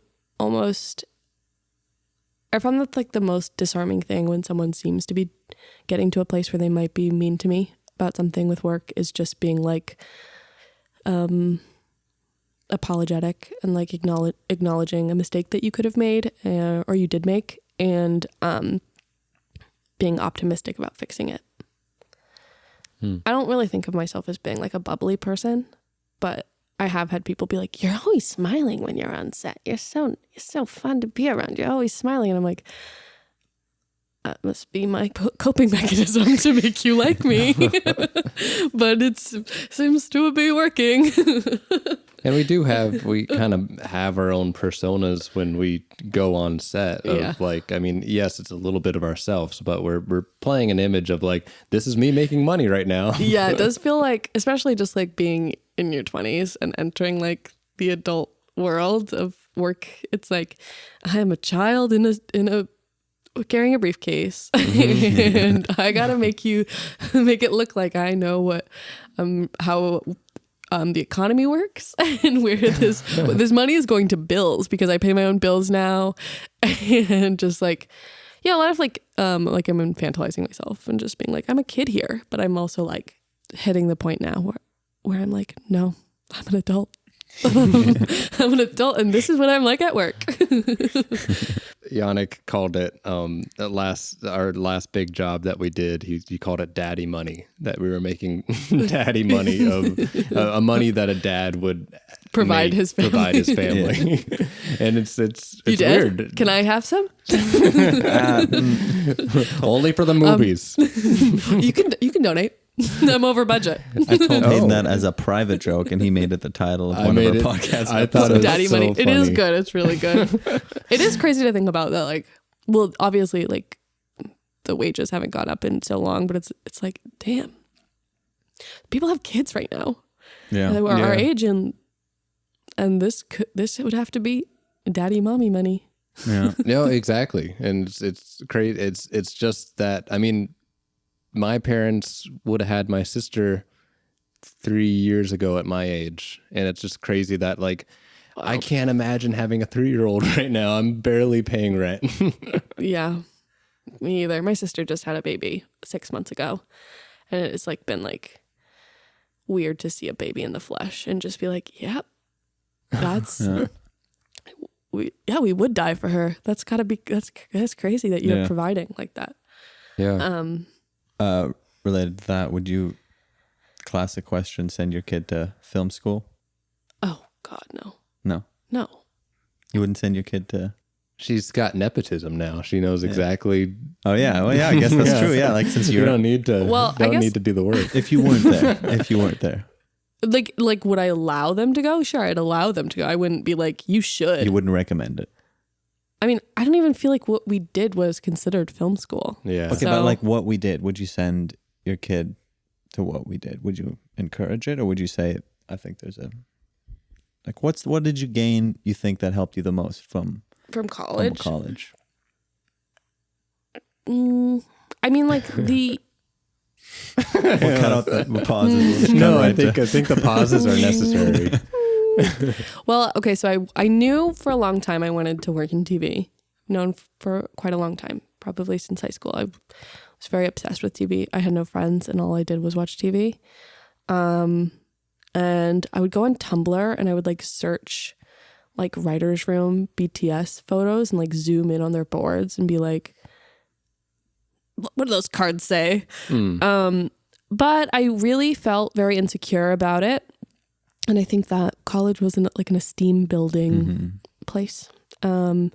found that like the most disarming thing when someone seems to be getting to a place where they might be mean to me about something with work is just being like apologetic and like acknowledging a mistake that you could have made or you did make, and being optimistic about fixing it. I don't really think of myself as being like a bubbly person, but I have had people be like, "You're always smiling when you're on set. You're so fun to be around. You're always smiling." And I'm like, that must be my coping mechanism to make you like me. But it seems to be working. And we kind of have our own personas when we go on set of like, I mean, yes, it's a little bit of ourselves, but we're playing an image of like, this is me making money right now. Yeah, it does feel like, especially just like being in your 20s and entering like the adult world of work. It's like, I am a child in a carrying a briefcase, and I gotta make it look like I know what how the economy works and where this money is going to bills, because I pay my own bills now, and just like a lot of like I'm infantilizing myself and just being like, I'm a kid here, but I'm also like hitting the point now where I'm like, no, I'm an adult. I'm an adult, and this is what I'm like at work. Yannick called it our last big job that we did. He called it daddy money, that we were making daddy money of money that a dad would provide his family. Yeah. And it's you weird. Did? Can I have some? Only for the movies. You can donate. I'm over budget. I told Hayden that as a private joke, and he made it the title of one of our podcasts. I thought it was Daddy so money. funny. It is good. It's really good. It is crazy to think about that. Like, well, obviously, like the wages haven't gone up in so long, but it's like, damn, people have kids right now. Yeah, that are our age, and this would have to be daddy mommy money. Yeah. No, exactly. And it's crazy. It's just that, I mean, my parents would have had my sister 3 years ago at my age. And it's just crazy that like, wow. I can't imagine having a 3-year-old right now. I'm barely paying rent. Yeah, me either. My sister just had a baby 6 months ago, and it's like been like weird to see a baby in the flesh and just be like, yep, that's we would die for her. That's gotta be that's crazy that you're providing like that. Yeah. Related to that, would you, classic question, send your kid to film school? Oh God, no. No. You wouldn't send your kid to? She's got nepotism now. She knows exactly. Oh yeah. Well, yeah. I guess that's true. Yeah. Like since you don't need to. Well, need to do the work. If you weren't there. Like, would I allow them to go? Sure, I'd allow them to go. I wouldn't be like, you should. You wouldn't recommend it. I mean, I don't even feel like what we did was considered film school. Yeah. Okay, but like what we did, would you send your kid to what we did? Would you encourage it, or would you say, I think there's a, like, what did you gain, you think, that helped you the most from college? From college. I mean, like the... We'll cut out the pauses. No, I think the pauses are necessary. Well, okay, so I knew for a long time I wanted to work in TV. Known for quite a long time, probably since high school. I was very obsessed with TV. I had no friends, and all I did was watch TV. And I would go on Tumblr, and I would like search like writer's room BTS photos and like zoom in on their boards and be like, what do those cards say? But I really felt very insecure about it. And I think that college was like an esteem building place. And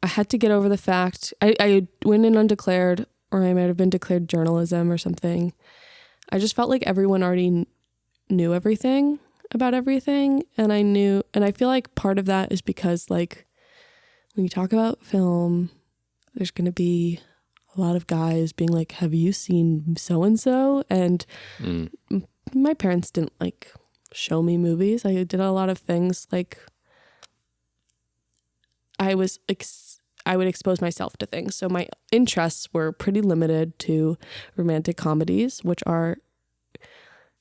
I had to get over the fact, I went in undeclared, or I might have been declared journalism or something. I just felt like everyone already knew everything about everything. And I feel like part of that is because like when you talk about film, there's going to be a lot of guys being like, have you seen so-and-so? And my parents didn't like show me movies. I did a lot of things like I would expose myself to things. So my interests were pretty limited to romantic comedies, which are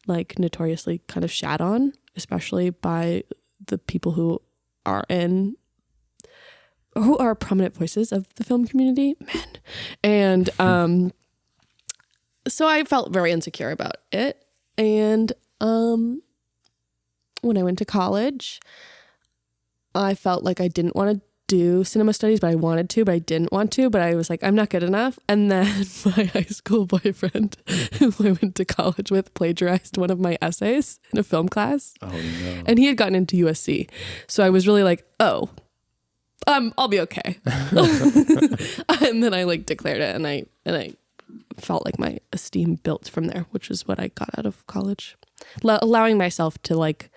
like notoriously kind of shat on, especially by the people who are prominent voices of the film community, men. And so I felt very insecure about it. And when I went to college, I felt like I didn't want to do cinema studies, but I wanted to, but I didn't want to, but I was like, I'm not good enough. And then my high school boyfriend, who I went to college with, plagiarized one of my essays in a film class. Oh no. And he had gotten into USC. So I was really like, oh, I'll be okay. And then I like declared it, and I felt like my esteem built from there, which is what I got out of college. Allowing myself to like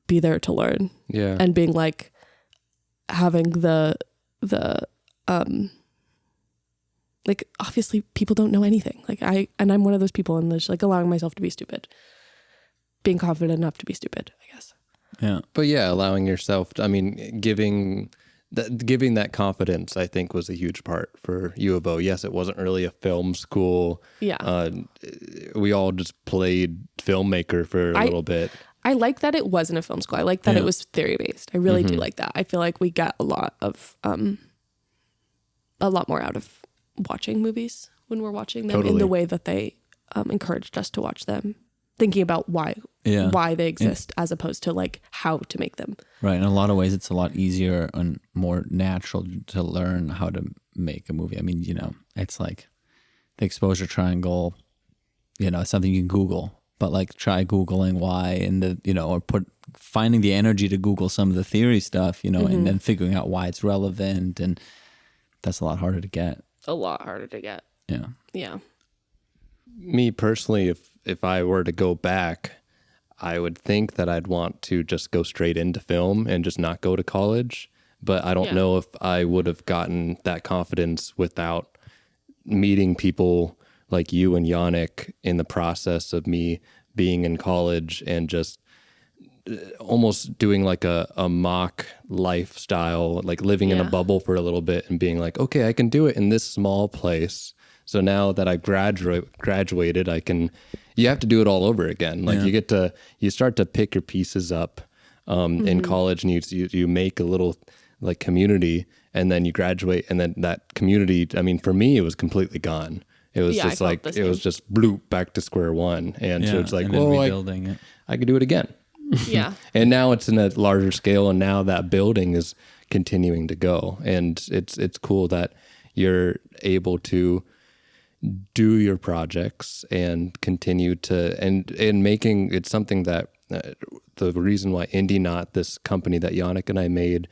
be there to learn. Yeah. And being like, having the like, obviously people don't know anything. Like I'm one of those people, and just like allowing myself to be stupid, being confident enough to be stupid, I guess. Yeah. But yeah, allowing yourself to, I mean, giving that confidence, I think, was a huge part for U of O. Yes, it wasn't really a film school. Yeah. We all just played filmmaker for a little bit. I like that it wasn't a film school. I like that it was theory based. I really do like that. I feel like we got a lot more out of watching movies when we're watching them in the way that they encouraged us to watch them, thinking about why they exist as opposed to like how to make them. Right. In a lot of ways, it's a lot easier and more natural to learn how to make a movie. I mean, you know, it's like the exposure triangle, you know, it's something you can Google. But like try Googling why or finding the energy to Google some of the theory stuff, you know, and then figuring out why it's relevant. And that's a lot harder to get. A lot harder to get. Yeah. Yeah. Me personally, if I were to go back, I would think that I'd want to just go straight into film and just not go to college. But I don't know if I would have gotten that confidence without meeting people like you and Yannick in the process of me being in college and just almost doing like a mock lifestyle, like living in a bubble for a little bit and being like, okay, I can do it in this small place. So now that I graduated, you have to do it all over again. Like you start to pick your pieces up in college, and you make a little like community, and then you graduate, and then that community, I mean, for me, it was completely gone. It was just like, it was just bloop back to square one. And so it's like, well, I could do it again. Yeah. And now it's in a larger scale, and now that building is continuing to go. And it's cool that you're able to do your projects and continue to, and making it something that the reason why Indie Not, this company that Yannick and I made,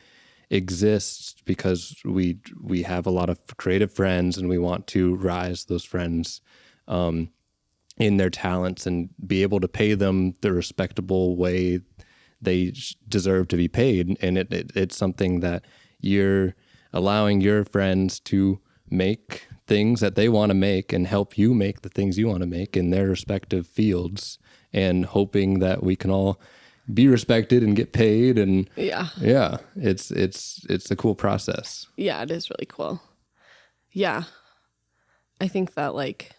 exists because we have a lot of creative friends, and we want to rise those friends in their talents and be able to pay them the respectable way they deserve to be paid. And it's something that you're allowing your friends to make things that they want to make and help you make the things you want to make in their respective fields, and hoping that we can all be respected and get paid. And it's a cool process. Yeah, it is really cool. Yeah. I think that like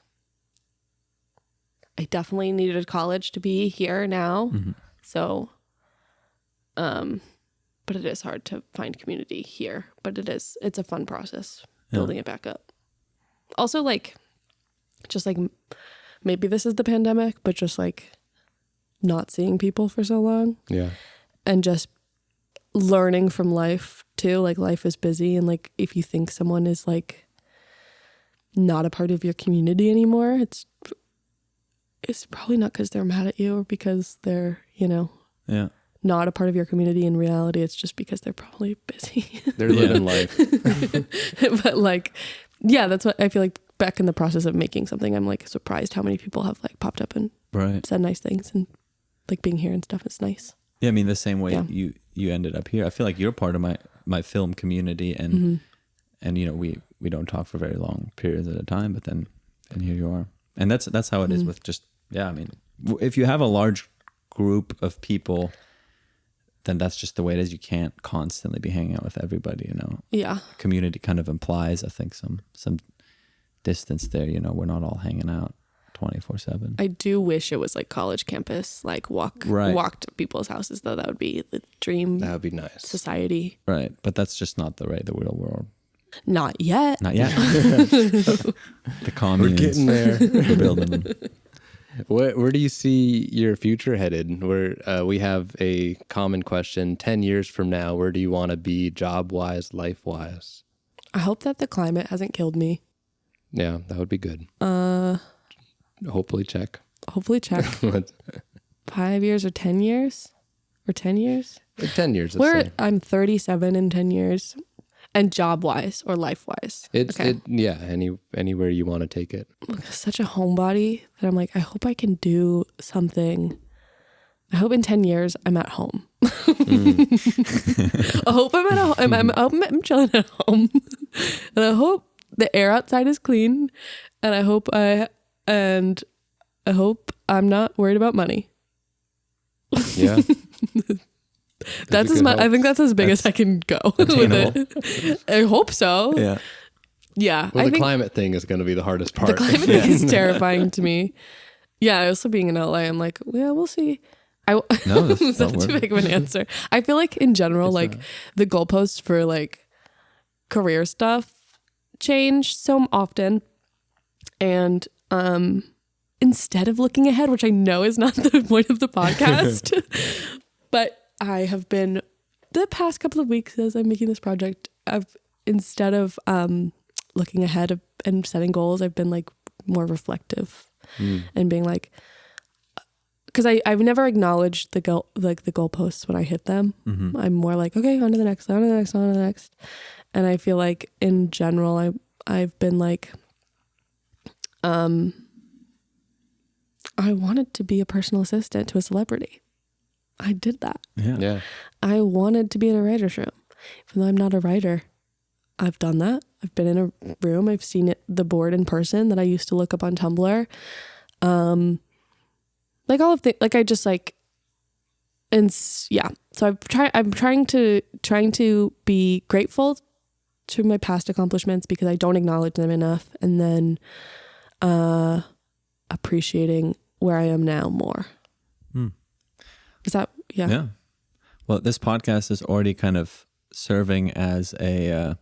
I definitely needed college to be here now. Mm-hmm. So but it is hard to find community here, but it's a fun process building it back up. Also, like, just like maybe this is the pandemic, but just like not seeing people for so long. Yeah. And just learning from life too. Like, life is busy, and like if you think someone is like not a part of your community anymore, it's probably not because they're mad at you or because they're, Yeah. not a part of your community in reality. It's just because they're probably busy. They're living life. But like, yeah, that's what I feel like. Back in the process of making something, I'm like surprised how many people have like popped up and said nice things, and like being here and stuff is nice. Yeah, I mean, the same way you ended up here. I feel like you're part of my film community, and we don't talk for very long periods at a time, but then here you are, and that's how it is with just I mean, if you have a large group of people, then that's just the way it is. You can't constantly be hanging out with everybody, Yeah, community kind of implies, I think, some distance there. We're not all hanging out 24/7. I do wish it was like college campus, like walk to people's houses, though. That would be the dream. That would be nice. Society. Right. But that's just not the real world. Not yet. The communes. We're getting there. We're building them. Where do you see your future headed? We have a common question. 10 years from now, where do you want to be job-wise, life-wise? I hope that the climate hasn't killed me. Yeah, that would be good. Hopefully check. 5 years or 10 years? Or 10 years? 10 years, let's say. I'm 37 in 10 years. And job-wise or life-wise. Anywhere you want to take it. I'm such a homebody that I'm like, I hope I can do something. I hope in 10 years I'm at home. I hope I'm chilling at home. And I hope the air outside is clean. And I hope I'm not worried about money. Yeah. I think that's as big as I can go with it. I hope so. Yeah. Yeah. Well, the climate thing is going to be the hardest part. The climate thing is terrifying to me. Yeah. Also being in LA, I'm like, yeah, we'll see. That's too big of an answer. I feel like in general, the goalposts for like career stuff change so often. And, instead of looking ahead, which I know is not the point of the podcast, but I have been the past couple of weeks as I'm making this project, instead of looking ahead and setting goals, I've been like more reflective and being like, because I've never acknowledged the goalposts when I hit them. Mm-hmm. I'm more like, okay, on to the next, on to the next, on to the next. And I feel like in general, I've been like, I wanted to be a personal assistant to a celebrity. I did that. Yeah. I wanted to be in a writer's room. Even though I'm not a writer, I've done that. I've been in a room. I've seen the board in person that I used to look up on Tumblr. Like all of the, like I just like, and yeah. So I'm trying to be grateful to my past accomplishments because I don't acknowledge them enough. And then, appreciating where I am now more. Is that, yeah. Yeah. Well, this podcast is already kind of serving as a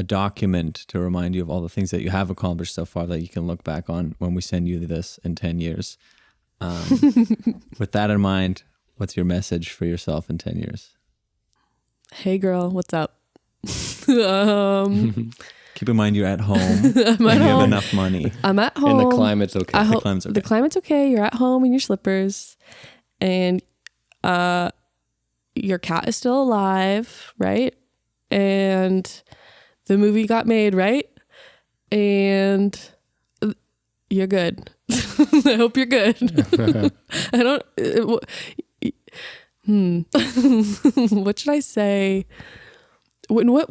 document to remind you of all the things that you have accomplished so far that you can look back on when we send you this in 10 years. With that in mind, what's your message for yourself in 10 years? Hey girl, what's up? Keep in mind you're at home and you have enough money. I'm at home. And the climate's okay. The climate's okay. You're at home in your slippers and your cat is still alive, right? And the movie got made, right? And you're good. I hope you're good. I don't... What should I say? What?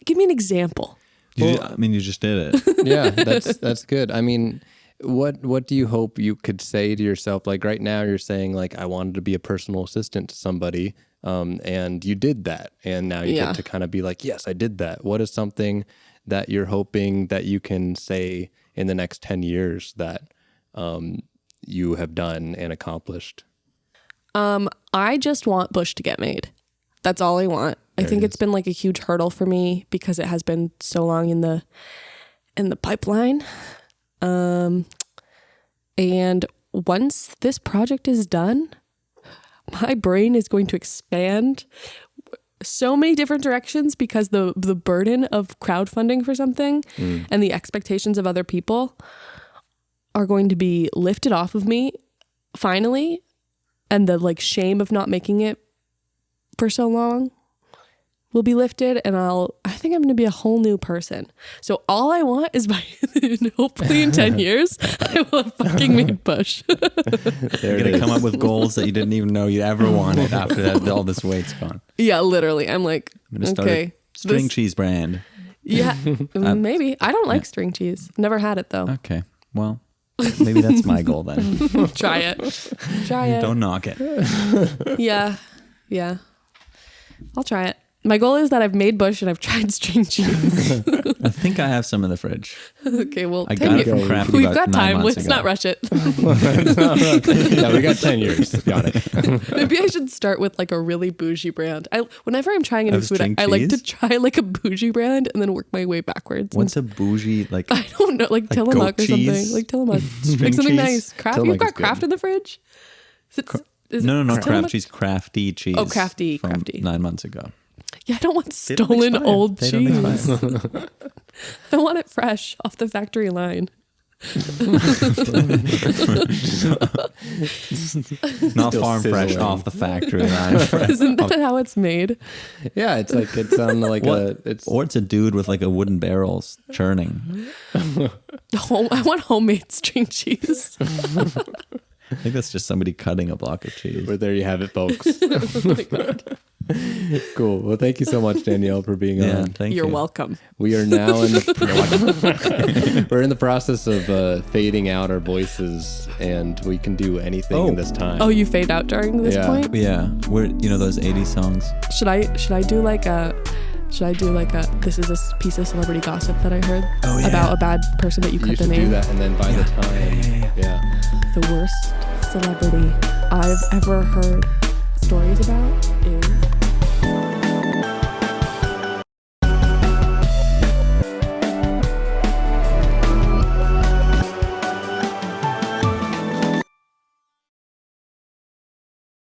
Give me an example. You just did it. Yeah, that's good. I mean, what do you hope you could say to yourself? Like right now you're saying like, I wanted to be a personal assistant to somebody, and you did that. And now you get to kind of be like, yes, I did that. What is something that you're hoping that you can say in the next 10 years that you have done and accomplished? I just want Bush to get made. That's all I want. I think it's been like a huge hurdle for me because it has been so long in the pipeline. And once this project is done, my brain is going to expand so many different directions because the burden of crowdfunding for something and the expectations of other people are going to be lifted off of me finally, and the like shame of not making it for so long will be lifted, and I think I'm going to be a whole new person. So all I want is hopefully in 10 years, I will have fucking made Bush. You're going to come up with goals that you didn't even know you ever wanted after that all this weight's gone. Yeah, literally. I'm like, okay. String cheese brand. Yeah, maybe. I don't like string cheese. Never had it though. Okay, well, maybe that's my goal then. Try it. Don't knock it. Yeah. I'll try it. My goal is that I've made Bush and I've tried string cheese. I think I have some in the fridge. Okay, well, I got it from Crafty. We've got time. Let's not rush it. Yeah, we got 10 years. Got it. Maybe I should start with like a really bougie brand. Whenever I'm trying a new food, I like to try like a bougie brand and then work my way backwards. What's a bougie like? I don't know, like Tillamook or something. Like Tillamook, like something nice. Kraft. You've got Kraft in the fridge. No, not Kraft cheese. Crafty cheese. Oh, crafty. 9 months ago. Yeah, I don't want stolen old cheese. I want it fresh off the factory line. Not farm fresh off the factory line. Isn't that how it's made? Yeah, it's like it's on like or it's a dude with like a wooden barrel churning. I want homemade string cheese. I think that's just somebody cutting a block of cheese. But there you have it, folks. Oh my God. Cool. Well, thank you so much, Danielle, for being on. Thank you. You're welcome. We are now we're in the process of fading out our voices, and we can do anything in this time. Oh, you fade out during this point? Yeah, we're those 80s songs. Should I do like a this is a piece of celebrity gossip that I heard about a bad person that you cut the name. Do that, and then by the time, the worst celebrity I've ever heard stories about is